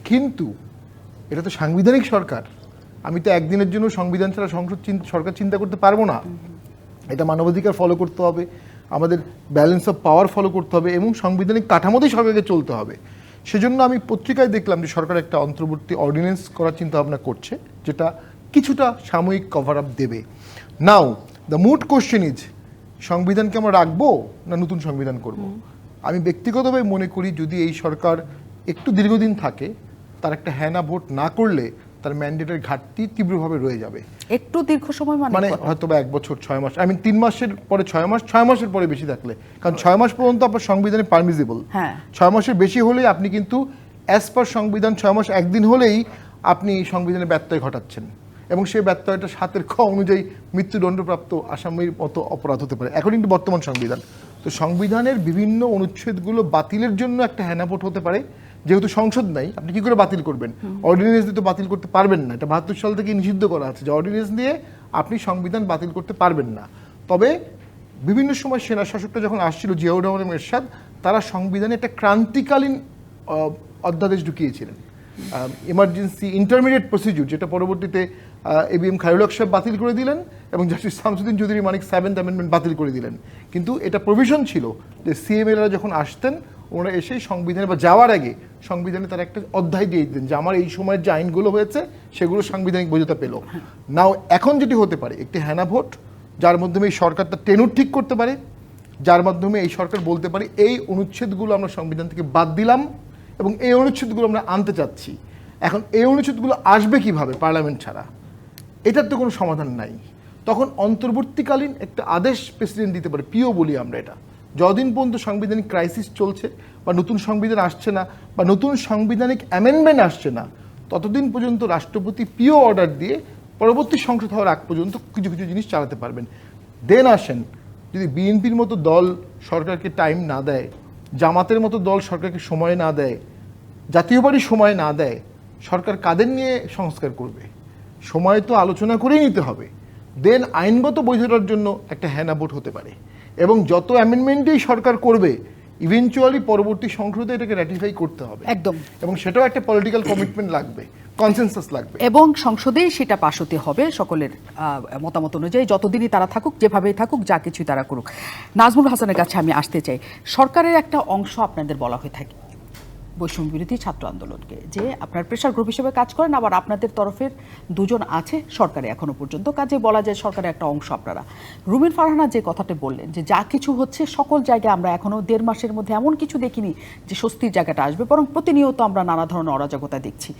কিন্তু এটা তো সাংবিধানিক সরকার, আমি তো একদিনের জন্য সংবিধান ছাড়া সরকার চিন্তা করতে পারবো না। এটা মানবাধিকার ফলো করতে হবে, আমাদের ব্যালেন্স অফ পাওয়ার ফলো করতে হবে এবং সাংবিধানিক কাঠামোতেই সরকারকে চলতে হবে। সেজন্য আমি পত্রিকায় দেখলাম যে সরকার একটা অন্তর্বর্তী অর্ডিন্যান্স করার চিন্তা ভাবনা করছে, যেটা কিছুটা সাময়িক কভার আপ দেবে। নাও দ্য মুড কোশ্চেন ইজ, সংবিধানকে আমরা রাখবো না নতুন সংবিধান করব? আমি ব্যক্তিগতভাবে মনে করি যদি এই সরকার একটু দীর্ঘদিন থাকে, তার একটা হ্যাঁ না ভোট না করলে তার ম্যান্ডেটের ঘাটতি তীব্রভাবে রয়ে যাবে। একটু দীর্ঘ সময় মানে হয়তো বা 1 বছর 6 মাস, আমি 3 মাসের পরে 6 মাস, 6 মাসের পরে বেশি থাকলে, কারণ 6 মাস পর্যন্ত আপনার সংবিধানে পারমিসিবল। হ্যাঁ, 6 মাসের বেশি হলেই আপনি কিন্তু অ্যাজ পার সংবিধান 6 মাস একদিন হলেই আপনি সংবিধানে ব্যত্যয় ঘটাচ্ছেন এবং সেই ব্যত্যয়টা 7 খ অনুযায়ী মৃত্যুদণ্ডপ্রাপ্ত আসামির মতো অপরাধ হতে পারে অ্যাকর্ডিং টু বর্তমান সংবিধান। তো সংবিধানের বিভিন্ন অনুচ্ছেদগুলো বাতিলের জন্য একটা হ্যানা ভোট হতে পারে। যেহেতু সংসদ নাই, আপনি কি করে বাতিল করবেন? অর্ডিন্যান্স দিয়ে তো বাতিল করতে পারবেন না, এটা 72 সাল থেকে নিষিদ্ধ করা আছে যে অর্ডিন্যান্স দিয়ে আপনি সংবিধান বাতিল করতে পারবেন না। তবে বিভিন্ন সময় সেনা শাসকটা যখন আসছিল জিয়াউর রহমান এবং এরশাদ, তারা সংবিধানে একটা ক্রান্তিকালীন অধ্যাদেশ ঢুকিয়েছিলেন, ইমার্জেন্সি ইন্টারমিডিয়েট প্রসিডিউর, যেটা পরবর্তীতে ABM খায়রুল হক সাহেব বাতিল করে দিলেন এবং জাস্টিস শামসুদ্দিন চৌধুরী মানিক 7th অ্যামেন্ডমেন্ট বাতিল করে দিলেন। কিন্তু এটা প্রভিশন ছিল যে CMLরা যখন আসতেন, ওনারা এসেই সংবিধানে বা যাওয়ার আগে সংবিধানে তারা একটা অধ্যায় দিয়ে দিতেন যে আমার এই সময়ের যে আইনগুলো হয়েছে সেগুলো সাংবিধানিক বৈধতা পেল। নাও এখন যেটি হতে পারে একটি হ্যানা ভোট, যার মাধ্যমে এই সরকার তার টেনুর ঠিক করতে পারে, যার মাধ্যমে এই সরকার বলতে পারে এই অনুচ্ছেদগুলো আমরা সংবিধান থেকে বাদ দিলাম এবং এই অনুচ্ছেদগুলো আমরা আনতে চাচ্ছি। এখন এই অনুচ্ছেদগুলো আসবে কিভাবে পার্লামেন্ট ছাড়া? এটার তো কোনো সমাধান নাই। তখন অন্তর্বর্তীকালীন একটা আদেশ প্রেসিডেন্ট দিতে পারে, পিও বলি আমরা এটা, যতদিন পর্যন্ত সাংবিধানিক ক্রাইসিস চলছে বা নতুন সংবিধান আসছে না বা নতুন সাংবিধানিক অ্যামেন্ডমেন্ট আসছে না, ততদিন পর্যন্ত রাষ্ট্রপতি পিও অর্ডার দিয়ে পরবর্তী সংসদ হওয়ার আগ পর্যন্ত কিছু কিছু জিনিস চালাতে পারবেন। দেন আসেন, যদি বিএনপির মতো দল সরকারকে টাইম না দেয়, জামাতের মতো দল সরকারকে সময় না দেয়, জাতীয় পার্টি সময় না দেয়, সরকার কাদের নিয়ে সংস্কার করবে? সময় তো আলোচনা করেই নিতে হবে। দেন আইনগত বৈধতার জন্য একটা হ্যানা ভোট হতে পারে এবং যত অ্যামেন্ডমেন্টেই সরকার করবে ইভেনচুয়ালি পরবর্তী সংসদে এটাকে র্যাটিফাই করতে হবে একদম, এবং সেটাও একটা পলিটিক্যাল কমিটমেন্ট লাগবে, কনসেনসাস লাগবে এবং সংসদেই সেটা পাশ হতে হবে সকলের মতামত অনুযায়ী, যতদিনই তারা থাকুক, যেভাবেই থাকুক, যা কিছুই তারা করুক। নাজমুল হাসানের কাছে আমি আসতে চাই। সরকারের একটা অংশ আপনাদের বলা হয়ে থাকে বৈষম্য বিরোধী ছাত্র আন্দোলনকে, যে আপনার প্রেশার গ্রুপ হিসেবে কাজ করেন, আবার আপনাদের তরফের 2 জন আছে সরকারে এখনো পর্যন্ত, কাজে বলা যায় সরকারের একটা অংশ আপনারা। রুমিন ফারহানা যে কথাটা বললেন যে যা কিছু হচ্ছে সকল জায়গায় আমরা এখনো 1.5 মাসের মধ্যে এমন কিছু দেখিনি যে স্বস্তির জায়গাটা আসবে, বরং প্রতিনিয়ত আমরা নানা ধরনের অরাজকতা দেখছি।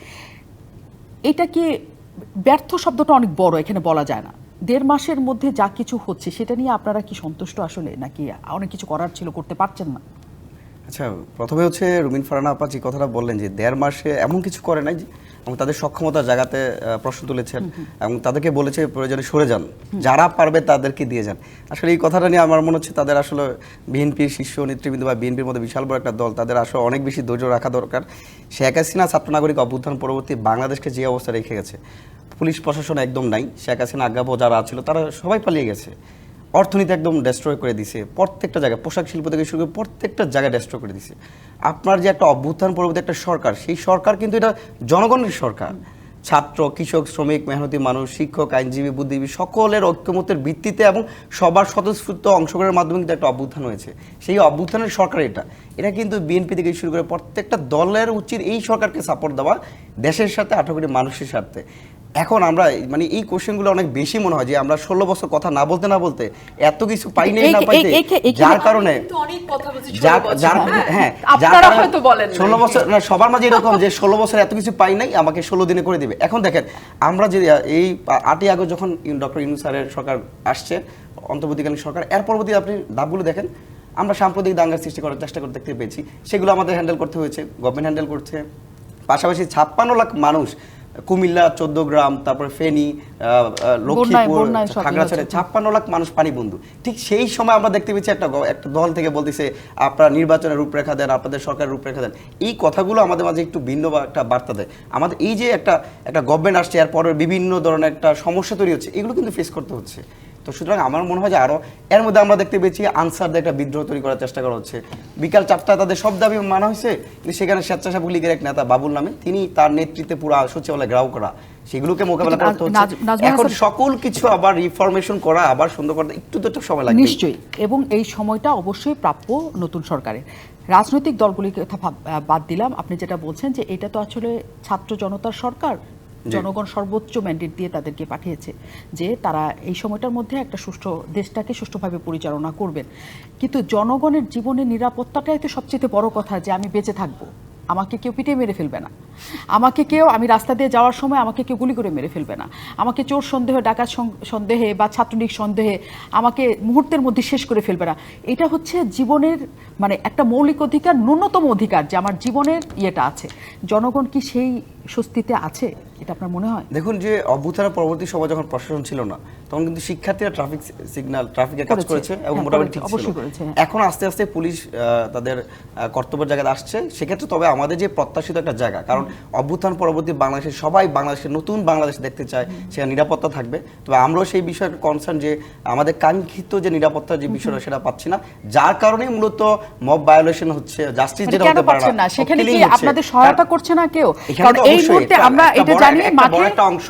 এটা কি ব্যর্থ শব্দটা অনেক বড়, এখানে বলা যায় না। 1.5 মাসের মধ্যে যা কিছু হচ্ছে সেটা নিয়ে আপনারা কি সন্তুষ্ট আসলে, নাকি অনেক কিছু করার ছিল করতে পারছেন না? আচ্ছা, প্রথমে হচ্ছে রুমিন ফারহানা আপা যে কথাটা বললেন যে 1.5 মাসে এমন কিছু করে নাই, এবং তাদের সক্ষমতার জায়গাতে প্রশ্ন তুলেছেন এবং তাদেরকে বলেছে প্রয়োজনে সরে যান, যারা পারবে তাদেরকে দিয়ে যান। আসলে এই কথাটা নিয়ে আমার মনে হচ্ছে তাদের আসলে বিএনপির শীর্ষ নেতৃবৃন্দ বা বিএনপির মধ্যে বিশাল বড় একটা দল, তাদের আসলে অনেক বেশি ধৈর্য রাখা দরকার। শেখ হাসিনা ছাত্র নাগরিক অভ্যুত্থান পরবর্তী বাংলাদেশকে যে অবস্থা রেখে গেছে, পুলিশ প্রশাসন একদম নাই, শেখ হাসিনা আজ্ঞাবহ যারা ছিল তারা সবাই পালিয়ে গেছে, অর্থনীতি একদম ডেস্ট্রয় করে দিছে, প্রত্যেকটা জায়গায় পোশাক শিল্প থেকে শুরু করে প্রত্যেকটা জায়গায় ডেস্ট্রয় করে দিছে। আপনার যে একটা অভ্যুত্থান পরবর্তী একটা সরকার, সেই সরকার কিন্তু এটা জনগণের সরকার, ছাত্র, কৃষক, শ্রমিক, মেহনতি মানুষ, শিক্ষক, আইনজীবী, বুদ্ধিজীবী সকলের ঐক্যমতের ভিত্তিতে এবং সবার স্বতঃস্ফূর্ত অংশগ্রহণের মাধ্যমে কিন্তু একটা অভ্যুত্থান হয়েছে। সেই অভ্যুত্থানের সরকার এটা কিন্তু বিএনপি থেকে শুরু করে প্রত্যেকটা দলের উচিত এই সরকারকে সাপোর্ট দেওয়া, দেশের সাথে 18 কোটি মানুষের স্বার্থে। এখন আমরা মানে এই কোশ্চেনগুলো অনেক বেশি মনে হয় যে আমরা 16 বছর কথা না বলতে এত কিছু পাই নাই না পাইতে, যার কারণে হ্যাঁ, আপনারা হয়তো বলেন 16 বছর সবার মাঝে এরকম যে 16 বছর এত কিছু পাই নাই, আমাকে 16 দিনে করে দিবে। এখন দেখেন আমরা যে এই 8ই আগস্ট যখন ডক্টর ইউনূস স্যারের সরকার আসছে, অন্তর্বর্তীকালীন সরকার, এর পরবর্তী আপনি ধাপগুলো দেখেন, আমরা সাম্প্রদায়িক দাঙ্গার সৃষ্টি করার চেষ্টা করতে দেখতে পেয়েছি, সেগুলো আমাদের হ্যান্ডেল করতে হয়েছে, গভর্নমেন্ট হ্যান্ডেল করছে। পাশাপাশি 56 লাখ মানুষ কুমিল্লা 14 গ্রাম, তারপরে ফেনী, লক্ষ্মীপুর, বন্যায় সব খাগড়াছড়ি 56 লাখ মানুষ পানি বন্ধু। ঠিক সেই সময় আমরা দেখতে পেয়েছি একটা দল থেকে বলতেছে আপনারা নির্বাচনের রূপরেখা দেন, আপনাদের সরকারের রূপরেখা দেন। এই কথাগুলো আমাদের মাঝে একটু ভিন্ন বা একটা বার্তা দেয়। আমাদের এই যে একটা গভর্নমেন্ট আসছে, এরপরে বিভিন্ন ধরনের একটা সমস্যা তৈরি হচ্ছে, এগুলো কিন্তু ফেস করতে হচ্ছে। তো সুতরাং আমার মনে হয় যে আরো এর মধ্যে আমরা দেখতে পেয়েছি আনসারদের একটা বিদ্রোহ তৈরি করার চেষ্টা করা হচ্ছে। বিকাল 4টায় তাদের সব দাবি মানা হয়েছে, কিন্তু সেখানে স্বেচ্ছাসেবক লীগের এক নেতা বাবুল নামে, তিনি তার নেতৃত্বে পুরো সচিবালয় ঘেরাও করা, সেগুলোকে মোকাবেলা করতে হচ্ছে। এখন সকল কিছু আবার রিফরমেশন করা, আবার সুন্দর করতে একটু তো সময় লাগবে নিশ্চয়ই, এবং এই সময়টা অবশ্যই প্রাপ্য নতুন সরকারের। রাজনৈতিক দলগুলির কথা বাদ দিলাম, আপনি যেটা বলছেন যে এটা তো আসলে ছাত্র জনতার সরকার, জনগণ সর্বোচ্চ ম্যান্ডেট দিয়ে তাদেরকে পাঠিয়েছে যে তারা এই সময়টার মধ্যে একটা দেশটাকে সুষ্ঠুভাবে পরিচালনা করবেন। কিন্তু জনগণের জীবনের নিরাপত্তাটাই তো সবচেয়ে বড় কথা, যে আমি বেঁচে থাকবো, আমাকে কেউ পিটিয়ে মেরে ফেলবে না, আমি রাস্তা দিয়ে যাওয়ার সময় আমাকে কেউ গুলি করে মেরে ফেলবে না, আমাকে চোর সন্দেহে, ডাকাত সন্দেহে বা ছাত্রলীগ সন্দেহে আমাকে মুহূর্তের মধ্যে শেষ করে ফেলবে না। এটা হচ্ছে জীবনের মানে একটা মৌলিক অধিকার, ন্যূনতম অধিকার, যে আমার জীবনের ইয়েটা আছে। জনগণ কি সেই স্বস্তিতে আছে, এটা আপনার মনে হয়? দেখুন, যে অভ্যুত্থানের পরবর্তী সময় যখন প্রশাসন ছিল না, তখন কিন্তু শিক্ষার্থীরা ট্রাফিকের কাজ করেছে এবং মোটামুটি ঠিক ছিল। এখন আস্তে আস্তে পুলিশ তাদের কর্তব্যের জায়গায় আসছে, সেক্ষেত্রে তবে আমাদের যে প্রত্যাশিত একটা জায়গা, কারণ অভ্যুত্থান পরবর্তী বাংলাদেশের সবাই বাংলাদেশের নতুন বাংলাদেশ দেখতে চায়, সেখানে নিরাপত্তা থাকবে। তবে আমরাও সেই বিষয়ে কনসার্ন যে আমাদের কাঙ্ক্ষিত যে নিরাপত্তার যে বিষয়টা সেটা পাচ্ছি না, যার কারণে মূলত মব ভায়োলেশন হচ্ছে, জাস্টিস যেটা হতে পারে না। সেখানে কি আপনাদের সহায়তা করছে না কেউ? কারণ এই মুহূর্তে আমরা এটা জানি মাঠে একটা অংশ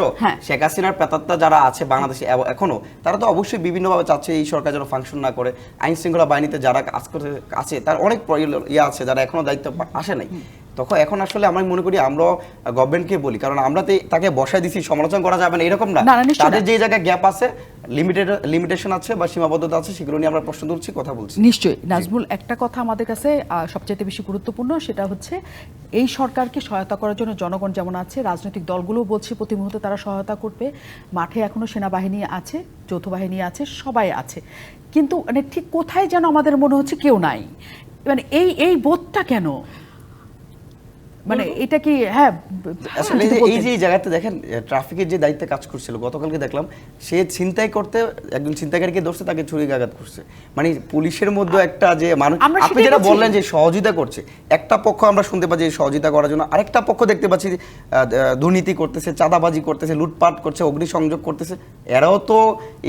শেখ হাসিনার প্রেতাত্মা যারা আছে বাংলাদেশে এখনো, তারা তো অবশ্যই বিভিন্নভাবে চাচ্ছে এই সরকার যেন ফাংশন না করে। আইন শৃঙ্খলা বাহিনীতে যারা কাজ করতে আছে, তার অনেক আছে যারা এখনো দায়িত্ব আসে নাই। তখন এখন আসলে আমি মনে করি আমরা গভর্নমেন্টকে বলি, কারণ আমরা তো তাকে বসায় দিছি, সমালোচনা করা যাবে না এরকম না। তাদের যে জায়গায় গ্যাপ আছে, লিমিটেশন আছে বা সীমাবদ্ধতা আছে, সেগুলো নিয়ে আমরা প্রশ্ন তুলছি, কথা বলছি। নিশ্চয়ই নাজমুল, একটা কথা আমাদের কাছে সবচেয়ে বেশি গুরুত্বপূর্ণ, সেটা হচ্ছে এই সরকারকে সহায়তা করার জন্য জনগণ যেমন আছে, রাজনৈতিক দলগুলো বলছে প্রতি মুহূর্তে তারা সহায়তা করবে, মাঠে এখনো সেনাবাহিনী আছে, যৌথ বাহিনী আছে, সবাই আছে, কিন্তু মানে ঠিক কোথায় যেন আমাদের মনে হচ্ছে কেউ নাই। মানে এই বোধটা কেন? মানে এটা কি আসলে এই যে জায়গাতে দেখেন ট্রাফিকের যে দায়িত্বে কাজ করছিল, গতকালকে দেখলাম সে ছিনতাই করতে একজন ছিনতাইকারীকে ধরছে, তাকে ছুরিকাঘাত করছে। মানে পুলিশের মধ্যে একটা যে মানুষ, আপনি যেটা বললেন যে সহযোগিতা করছে, একটা পক্ষ আমরা শুনতে পাচ্ছি সহযোগিতা করার জন্য, আরেকটা পক্ষ দেখতে পাচ্ছি দুর্নীতি করতেছে, চাঁদাবাজি করতেছে, লুটপাট করছে, অগ্নিসংযোগ করতেছে। এরাও তো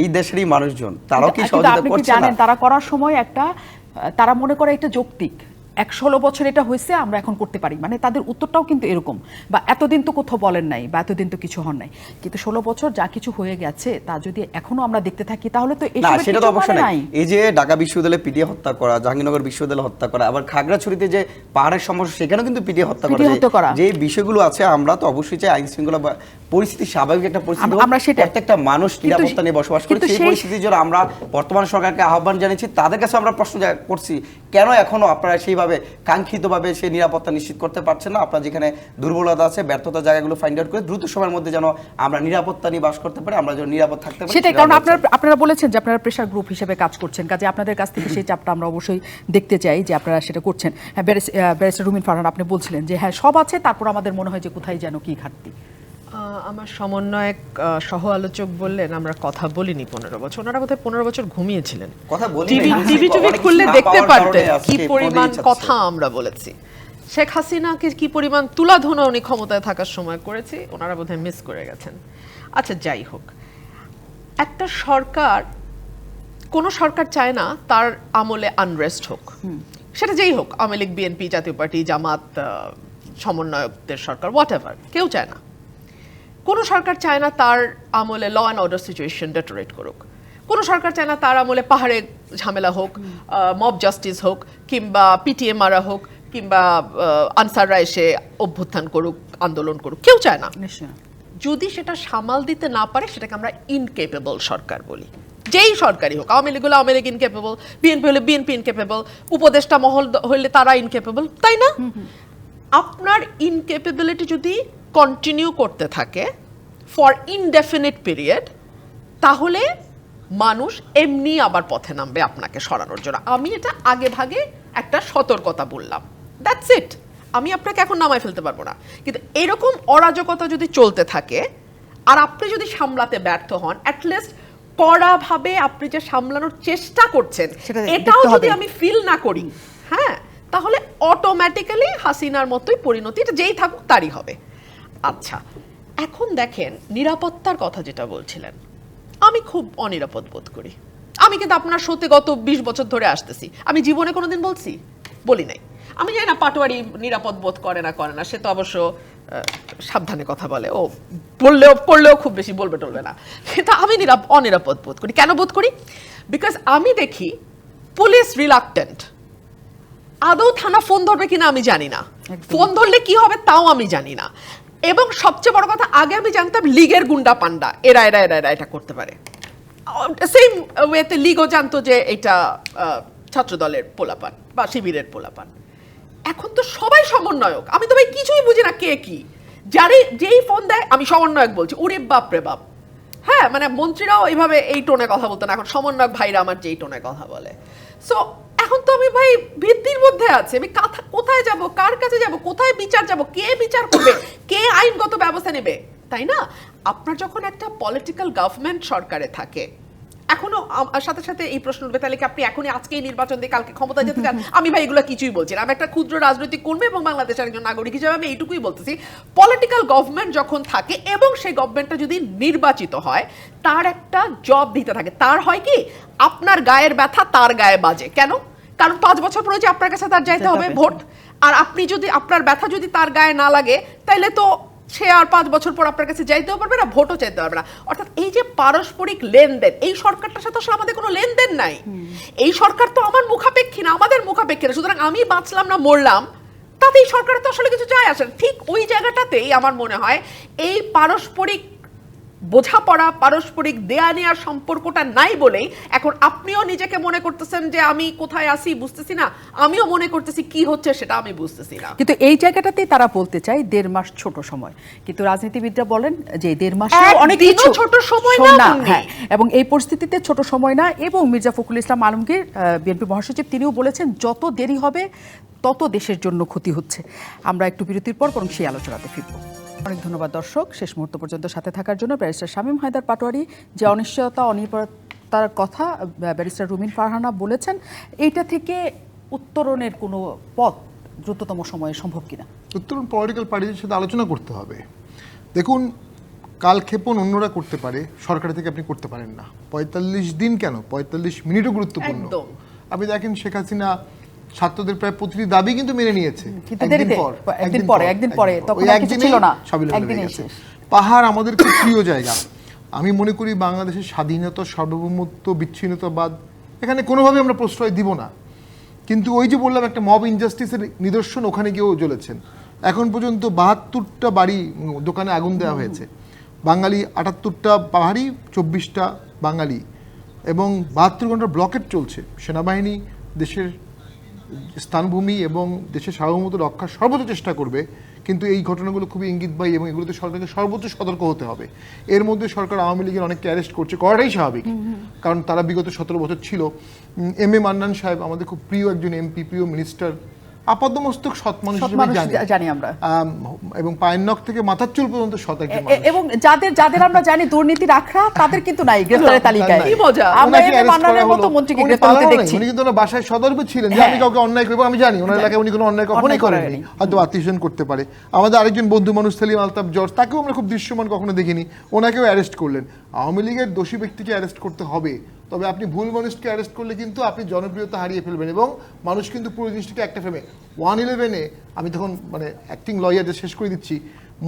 এই দেশেরই মানুষজন, তারাও কি সহযোগিতা করছে না? তারা করার সময় তারা মনে করে এটা যৌক্তিক, 16 বছর এটা হয়েছে, আমরা এখন করতে পারি, মানে তাদের উত্তরটাও কিন্তু এরকম, বা এতদিন তো কোথাও বলেন নাই, বা এতদিন তো কিছু হন নাই। কিন্তু 16 বছর যা কিছু হয়ে গেছে তা যদি এখনো আমরা দেখতে থাকি, তাহলে তো সেটা তো অবশ্যই নাই। এই যে ঢাকা বিশ্ববিদ্যালয়ে পিটিয়ে হত্যা করা, জাহাঙ্গীরনগর বিশ্ববিদ্যালয়ে হত্যা করা, আবার খাগড়াছড়িতে যে পাহাড়ের সমস্যা, সেখানেও কিন্তু পিটিয়ে হত্যা করা, যে বিষয়গুলো আছে, আমরা তো অবশ্যই চাই আইন শৃঙ্খলা পরিস্থিতি স্বাভাবিক একটা পরিস্থিতি, আমরা প্রত্যেকটা মানুষ নিরাপত্তা নিয়ে বসবাস করি। সেই পরিস্থিতির জন্য আমরা বর্তমান সরকারকে আহ্বান জানিয়েছি, তাদের কাছে আমরা প্রশ্ন করছি, কেন এখনো আপনারা সেইভাবে কাঙ্ক্ষিতভাবে সেই নিরাপত্তা নিশ্চিত করতে পারছেন না? আপনার যেখানে দুর্বলতা আছে, ব্যর্থতা জায়গাগুলো ফাইন্ড আউট করে দ্রুত সময়ের মধ্যে যেন আমরা নিরাপত্তা নিয়ে বাস করতে পারি, আমরা যেন নিরাপদ থাকতে পারি। সেটাই, কারণ আপনারা বলেছেন যে আপনারা প্রেশার গ্রুপ হিসেবে কাজ করছেন, কাজে আপনাদের কাছ থেকে সেই চাপটা আমরা অবশ্যই দেখতে চাই যে আপনারা সেটা করছেন। হ্যাঁ, ব্যারিস্টার রুমিন ফারহান, আপনি বলছিলেন যে হ্যাঁ সব আছে, তারপর আমাদের মনে হয় যে কোথায় যেন কি ঘাটতি। আমার সমন্বয়ক সহ আলোচক বললেন আমরা কথা বলিনি 15 বছর। ওনারা বোধহয় 15 বছর ঘুমিয়েছিলেন, টিভি খুললে দেখতে পারতেন কি পরিমাণ কথা আমরা বলেছি। শেখ হাসিনাকে কি পরিমাণ তুলাধোনা উনি ক্ষমতায় থাকার সময় করেছি, ওনারা বোধহয় মিস করে গেছেন। আচ্ছা, যাই হোক, একটা সরকার, কোন সরকার চায় না তার আমলে আনরেস্ট হোক, সেটা যেই হোক, আওয়ামী লীগ, বিএনপি, জাতীয় পার্টি, জামাত, সমন্বয়কদের সরকার, হোয়াটএভার, কেউ চায় না। কোনো সরকার চায় না তার আমলে ল অ্যান্ড অর্ডার সিচুয়েশন ডেটোরেট করুক। কোনো সরকার চায় না তার আমলে পাহাড়ে ঝামেলা হোক, মব জাস্টিস হোক, কিংবা পিটিএ মারা হোক, কিংবা আনসাররা এসে অভ্যুত্থান করুক, আন্দোলন করুক, কেউ চায় না। যদি সেটা সামাল দিতে না পারে, সেটাকে আমরা ইনকেপেবল সরকার বলি। যেই সরকারই হোক, আওয়ামী লীগ হলে আওয়ামী লীগ ইনকেপেবল, বিএনপি হলে বিএনপি ইনকেপেবল, উপদেষ্টা মহল হলে তারা ইনকেপেবল, তাই না? আপনার ইনকেপেবিলিটি যদি কন্টিনিউ করতে থাকে ফর ইনডেফিনিট পিরিয়ড, তাহলে মানুষ এমনি আবার পথে নামবে আপনাকে সরানোর জন্য। আমি এটা আগে ভাগে একটা সতর্কতা বললাম, দ্যাটস ইট। আমি আপনাকে এখন নামায় ফেলতে পারবো না, কিন্তু এরকম অরাজকতা যদি চলতে থাকে আর আপনি যদি সামলাতে ব্যর্থ হন, অ্যাটলিস্ট কড়াভাবে আপনি যে সামলানোর চেষ্টা করছেন সেটা এটাও দেখতে যদি হবে। আমি ফিল না করি, হ্যাঁ, তাহলে অটোমেটিক্যালি হাসিনার মতোই পরিণতি, এটা যেই থাকুক তারই হবে। আচ্ছা, এখন দেখেন নিরাপত্তার কথা যেটা বলছিলেন, আমি খুব অনিরাপদ বোধ করি। আমি কিন্তু আপনার সত্যি গত 20 বছর ধরে আসতেছি, আমি জীবনে কোনোদিন বলি নাই। আমি জানি না পাটোয়ারি নিরাপদ বোধ করে না, সে তো অবশ্য সাবধানে কথা বলে, ও করলেও খুব বেশি বলবে টলবে না, কিন্তু আমি অনিরাপদ বোধ করি। কেন বোধ করি? বিকজ আমি দেখি পুলিশ রিলাক্টেন্ট, আদৌ থানা ফোন ধরবে কিনা আমি জানি না, ফোন ধরলে কি হবে তাও আমি জানি না, এবং সবচেয়ে বড় কথা, আগে আমি জানতাম লীগের গুন্ডা পান্ডা এরা এটা করতে পারে, সেম ওয়েতে লীগও জানতো যে এটা ছাত্রদলের পোলাপান বা শিবিরের পোলাপান। এখন তো সবাই সমন্বয়ক, আমি তো ভাই কিছুই বুঝি না কে কি, যেই ফোন দেয় আমি সমন্বয়ক বলছি, ওরে বাপ রে বাপ। হ্যাঁ, মানে মন্ত্রীরাও এইভাবে এই টোনে কথা বলতো না, এখন সমন্বয়ক ভাইরা আমার যেই টোনে কথা বলে। সো এখন তো আমি ভাই ভিত্তির মধ্যে আছে, আমি কোথায় যাব, কার কাছে যাব, কোথায় বিচার যাব, কে বিচার করবে, কে আইনগত ব্যবস্থা নেবে, তাই না? আপনার যখন একটা পলিটিক্যাল গভর্নমেন্ট সরকারে থাকে, এখনো সাথে সাথে এই প্রশ্ন উঠবে, তাহলে কি আপনি এখনই আজকেই নির্বাচন দিয়ে কালকে ক্ষমতায় যেতে চান? আমি ভাই এগুলো কিছুই বলছি না, আমি একটা ক্ষুদ্র রাজনৈতিক কর্মী এবং বাংলাদেশের একজন নাগরিক হিসেবে আমি এইটুকুই বলতেছি, পলিটিক্যাল গভর্নমেন্ট যখন থাকে এবং সেই গভর্নমেন্টটা যদি নির্বাচিত হয়, তার একটা জব দিতে থাকে। তার হয় কি, আপনার গায়ের ব্যথা তার গায়ে বাজে। কেন? কারণ 5 বছর পরে যে আপনার কাছে তার যাইতে হবে ভোট, আর আপনি যদি আপনার ব্যথা যদি তার গায়ে না লাগে, তাইলে তো সে আর 5 বছর পর আপনার কাছে যাইতেও পারবে না, ভোটও চাইতে পারবে না। অর্থাৎ এই যে পারস্পরিক লেনদেন, এই সরকারটার সাথে আসলে আমাদের কোনো লেনদেন নাই। এই সরকার তো আমার মুখাপেক্ষী না, আমাদের মুখাপেক্ষী না, সুতরাং আমি বাঁচলাম না মরলাম তাতে এই সরকারের তো আসলে কিছু যায় আসে না। ঠিক ওই জায়গাটাতেই আমার মনে হয় এই পারস্পরিক বোঝাপড়া, পারস্পরিক দেয়া নেওয়ার সম্পর্কটা নাই বলেই এখন আপনিও নিজেকে মনে করতেছেন যে আমি কোথায় আছি বুঝতেছি না, আমিও মনে করতেছি কি হচ্ছে সেটা আমি বুঝতেছি না। কিন্তু এই জায়গাটাতেই তারা বলতে চায় 1.5 মাস ছোট সময়, কিন্তু রাজনীতিবিদরা বলেন যে 1.5 মাস অনেক কিছু ছোট সময় না। হ্যাঁ, এবং এই পরিস্থিতিতে ছোট সময় না। এবং মির্জা ফখরুল ইসলাম আলমগীর, বিএনপি মহাসচিব, তিনিও বলেছেন যত দেরি হবে তত দেশের জন্য ক্ষতি হচ্ছে। আমরা একটু বিরতির পর বরং সেই আলোচনাতে ফিরব। অনেক ধন্যবাদ দর্শক, শেষ মুহূর্ত পর্যন্ত সাথে থাকার জন্য। ব্যারিস্টার শামীম হায়দার পাটোয়ারি যে অনিশ্চয়তা, অনির্ভরতার কথা ব্যারিস্টার রুমিন ফারহানা বলেছেন, এইটা থেকে উত্তরণের কোনো পথ দ্রুততম সময়ে সম্ভব কিনা? উত্তরণ পলিটিক্যাল পার্টিদের সাথে আলোচনা করতে হবে। দেখুন, কালক্ষেপণ অন্যরা করতে পারে, সরকার থেকে আপনি করতে পারেন না। 45 দিন কেন, 45 মিনিটও গুরুত্বপূর্ণ। আপনি দেখেন শেখ হাসিনা ছাত্রদের প্রায় প্রতিটি দাবি কিন্তু মেনে নিয়েছে, একদিন পরে তখন কিছু ছিল না, একদিনই শেষ। পাহাড় আমাদের খুব প্রিয় জায়গা। আমি মনে করি বাংলাদেশের স্বাধীনতা, সার্বভৌমত্ব, বিচ্ছিন্নতাবাদ এখানে কোনোভাবে আমরা প্রশ্রয় দিব না। কিন্তু ওই যে বললাম একটা মব ইনজাস্টিসের নিদর্শন ওখানে গিয়েও জ্বলেছেন। এখন পর্যন্ত 72টা বাড়ি দোকানে আগুন দেওয়া হয়েছে। বাঙালি 78টা পাহাড়ি, 24টা বাঙালি, এবং 72 ঘন্টার ব্লকেট চলছে। সেনাবাহিনী দেশের স্থানভূমি এবং দেশের সার্বভৌমত্ব রক্ষার সর্বোচ্চ চেষ্টা করবে, কিন্তু এই ঘটনাগুলো খুবই ইঙ্গিতবাহী এবং এগুলোতে সরকারকে সর্বোচ্চ সতর্ক হতে হবে। এর মধ্যে সরকার আওয়ামী লীগের অনেককে অ্যারেস্ট করছে, করাটাই স্বাভাবিক, কারণ তারা বিগত 17 বছর ছিল। এম.এ. মান্নান সাহেব আমাদের খুব প্রিয় একজন এমপি, প্রিয় মিনিস্টার, আপাতমস্তক সৎ মানুষ হিসেবে জানি আমরা, এবং পায়ের নখ থেকে মাথার চুল পর্যন্ত সৎ একজন মানুষ। এবং যাদের আমরা জানি দুর্নীতির আখড়া, তাদের কিন্তু নাই গ্রেফতারের তালিকায়। কি মজা, আমরা মান্নানের মতো মন্ত্রীকে গ্রেফতার হতে দেখছি। উনি কিন্তু ওনার বাসায় সদর্প ছিলেন যে আমি কাউকে অন্যায় করব, আমি জানি ওনার এলাকায় উনি কোনো অন্যায় কখনোই করেননি, হয়তো আত্মীয়স্বজন করতে পারে। আমাদের আরেকজন বন্ধু মানুষ সেলিম আলতাফ জর্জ, তাকেও আমরা খুব দৃশ্যমান কখনো দেখিনি, ওনাকেও অ্যারেস্ট করলেন। আওয়ামী লীগের দোষী ব্যক্তিকে অ্যারেস্ট করতে হবে, তবে আপনি ভুল মানুষকে অ্যারেস্ট করলে কিন্তু আপনি জনপ্রিয়তা হারিয়ে ফেলবেন, এবং মানুষ কিন্তু পুরো জিনিসটাকে একটা ফ্রেমে 111-এ আমি তখন মানে অ্যাক্টিং লয়ার শেষ করে দিচ্ছি,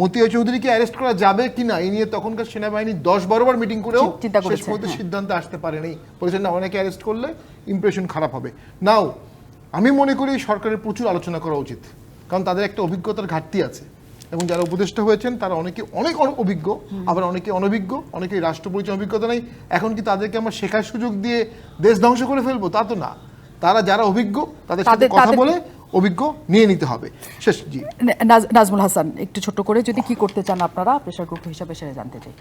মতিয়া চৌধুরীকে অ্যারেস্ট করা যাবে কিনা এই নিয়ে তখনকার সেনাবাহিনী 10-12 বার মিটিং করেও শেষ পর্যন্ত সিদ্ধান্তে আসতে পারেনি। বলেছেন না, অনেকে অ্যারেস্ট করলে ইমপ্রেশন খারাপ হবে। নাও আমি মনে করি সরকারের প্রচুর আলোচনা করা উচিত, কারণ তাদের একটা অভিজ্ঞতার ঘাটতি আছে, এবং যারা উপদেষ্টা হয়েছেন তারা অনেকে অনেক অভিজ্ঞ, আবার অনেকে অনভিজ্ঞ, অনেকে রাষ্ট্র পরিচয় অভিজ্ঞতা নেই। এখন কি তাদেরকে আমরা শেখার সুযোগ দিয়ে দেশ ধ্বংস করে ফেলবো? তা তো না। তারা যারা অভিজ্ঞ তাদের সাথে কথা বলে অভিজ্ঞ নিয়ে নিতে হবে। শেষ। জি নাজমুল হাসান, একটু ছোট করে যদি কি করতে চান আপনারা প্রেসার গ্রুপ হিসাবে সেটা জানতে চাই।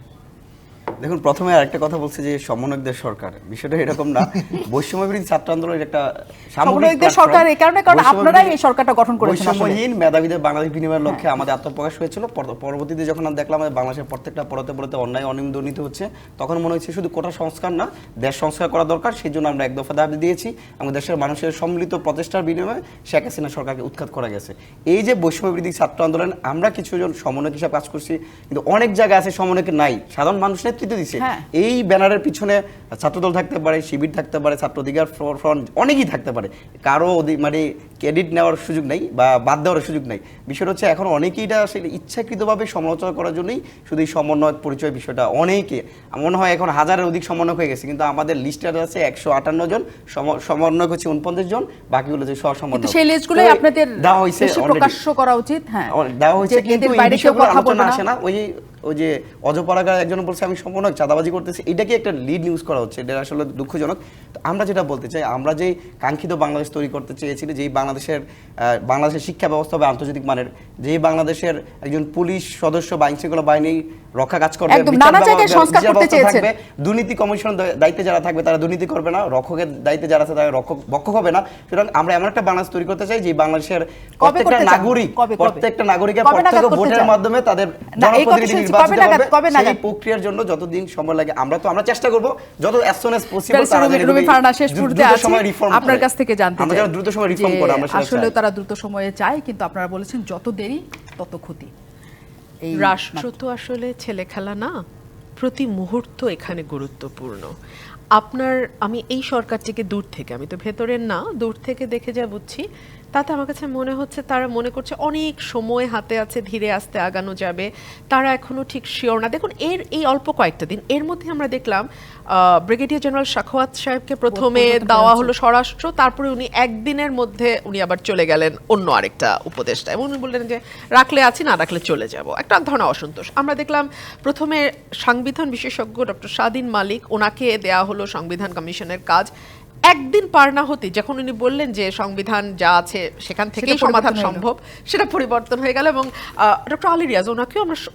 দেখুন, প্রথমে আরেকটা কথা বলছে যে সমন্বয়কদের সরকার, বিষয়টা এরকম না। বৈষম্যবিরোধী ছাত্র আন্দোলনের একটা সমন্বয়কদের সরকার এই কারণে, কারণ আপনারাই এই সরকারটা গঠন করেছেন। বৈষম্যহীন মেধাবীদের বাংলাদেশ বিনিময়ের লক্ষ্যে আমাদের আত্মপ্রকাশ হয়েছিল। পরবর্তীতে যখন আমরা দেখলাম আমাদের বাংলাদেশের প্রত্যেকটা পরতে পরতে অন্যায় অনিয়ম দুর্নীতি হচ্ছে, তখন মনে হচ্ছে শুধু কোটা সংস্কার না, দেশ সংস্কার করা দরকার। সেই জন্য আমরা এক দফা দাবি দিয়েছি এবং দেশের মানুষের সম্মিলিত প্রচেষ্টার বিনিময়ে শেখ হাসিনা সরকারকে উৎখাত করা গেছে। এই যে বৈষম্যবিরোধী ছাত্র আন্দোলন, আমরা কিছুজন সমন্বয়ক হিসাবে কাজ করছি, কিন্তু অনেক জায়গায় আছে সমন্বয়ক নাই, সাধারণ মানুষ নেতৃত্ব দিচ্ছে। এই ব্যানারের পিছনে ছাত্রদল থাকতে পারে, শিবির থাকতে পারে, ছাত্র অধিকার ফ্রন্ট অনেকেই থাকতে পারে, কারো মানে ক্রেডিট নেওয়ার সুযোগ নেই বা বাদ দেওয়ার সুযোগ নেই। বিষয়টা হচ্ছে এখন অনেকেই এটা আসলে ইচ্ছাকৃতভাবে সমালোচনা করার জন্যই শুধু এই সমন্বয়ক পরিচয় বিষয়টা, অনেকে মনে হয় এখন 1000-এর অধিক সমন্বয়ক হয়ে গেছে, কিন্তু আমাদের লিস্টে আছে 158 জন, সমন্বয়ক হচ্ছে 49 জন, বাকিগুলো যে সহ-সমন্বয়ক। সেই লিস্টগুলো আপনাদের দেওয়া হয়েছে, প্রকাশ্য করা উচিত। হ্যাঁ, দেওয়া হয়েছে, কিন্তু এই বিষয়গুলো কথা আলোচনা বলবে আসে না। ওই যে অজপাড়াগার একজন বলছে আমি সমন্বয়ক চাঁদাবাজি করতেছি, এটাকে একটা লিড নিউজ করা হচ্ছে, এটা আসলে দুঃখজনক। তো আমরা যেটা বলতে চাই, আমরা যে কাঙ্ক্ষিত বাংলাদেশ তৈরি করতে চেয়েছিলি, যেই বাংলাদেশের শিক্ষা ব্যবস্থা হবে আন্তর্জাতিক মানের, যেই বাংলাদেশের একজন পুলিশ সদস্য বা আইনশৃঙ্খলা বাহিনী রক্ষা কাজ করবে, দুর্নীতি কমিশন দায়িত্বে যারা থাকবে তারা দুর্নীতি করবে না, রক্ষকের দায়িত্বে যারা আছে তারা রক্ষক হবে না। সুতরাং আমরা এমন একটা বাংলাদেশ তৈরি করতে চাই যে বাংলাদেশের প্রত্যেকটা নাগরিকের প্রত্যক্ষ ভোটের মাধ্যমে তাদের জনপ্রতিনিধি নির্বাচিত হবে। সেই প্রক্রিয়ার জন্য যতদিন সময় লাগে আমরা চেষ্টা করব যত as soon as possible আপনার কাছ থেকে জানতে চাই, আমরা দ্রুত সময় রিফর্ম করে আমরা আসলে তারা দ্রুত সময়ে চায়, কিন্তু আপনারা বলেছেন যত দেরি তত ক্ষতি। এই রাষ্ট্র তো আসলে ছেলে খেলা না, প্রতি মুহূর্ত এখানে গুরুত্বপূর্ণ। আমি এই সরকারটিকে দূর থেকে, আমি তো ভেতরের না, দূর থেকে দেখে যা বুঝছি, তাতে আমার কাছে মনে হচ্ছে তারা মনে করছে অনেক সময় হাতে আছে, ধীরে আস্তে আগানো যাবে, তারা এখনো ঠিক শিওর না। দেখুন, এই অল্প কয়েকটা দিন এর মধ্যে আমরা দেখলাম ব্রিগেডিয়ার জেনারেল সাখাওয়াত সাহেবকে প্রথমে দেওয়া হলো স্বরাষ্ট্র, তারপরে উনি একদিনের মধ্যে উনি আবার চলে গেলেন অন্য আরেকটা উপদেষ্টা, এবং উনি বললেন যে রাখলে আছি, না রাখলে চলে যাব, একটা ধরনের অসন্তোষ। আমরা দেখলাম প্রথমে সংবিধান বিশেষজ্ঞ ডক্টর স্বাধীন মালিক, ওনাকে দেয়া হলো সংবিধান কমিশনের কাজ। একদিন পার না হতে যখন উনি বললেন যে সংবিধান যা আছে সেখান থেকেই সমাধান সম্ভব, সেটা পরিবর্তন হয়ে গেল। এবং ডক্টর আলী রিয়াজ,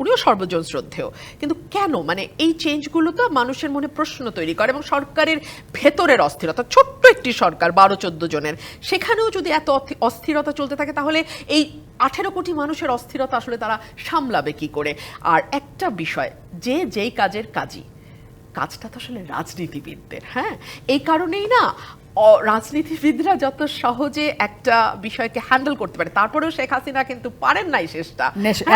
উনিও সর্বজন শ্রদ্ধেয়, কিন্তু কেন, মানে এই চেঞ্জগুলো তো মানুষের মনে প্রশ্ন তৈরি করে, এবং সরকারের ভেতরের অস্থিরতা, ছোট্ট একটি সরকার 12-14 জনের, সেখানেও যদি এত অস্থিরতা চলতে থাকে, তাহলে এই 18 কোটি মানুষের অস্থিরতা আসলে তারা সামলাবে কি করে? আর একটা বিষয়, যেই কাজের কাজটা তো আসলে রাজনীতিবিদদের, হ্যাঁ, এই কারণেই না রাজনীতিবিদরা যত সহজে একটা বিষয়কে হ্যান্ডেল করতে পারে, তারপরেও শেখ হাসিনা কিন্তু পারেন নাই শেষটা,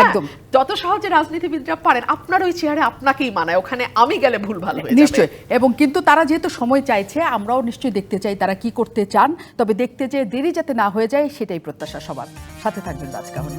একদম যত সহজে রাজনীতিবিদরা পারেন, আপনার ওই চেয়ারে আপনাকেই মানায়, ওখানে আমি গেলে ভুল ভালো হয়ে যাবে নিশ্চয়ই। এবং কিন্তু তারা যেহেতু সময় চাইছে, আমরাও নিশ্চয়ই দেখতে চাই তারা কি করতে চান, তবে দেখতে চেয়ে দেরি যাতে না হয়ে যায় সেটাই প্রত্যাশা সবার। সাথে থাকবেন রাজকাহনে।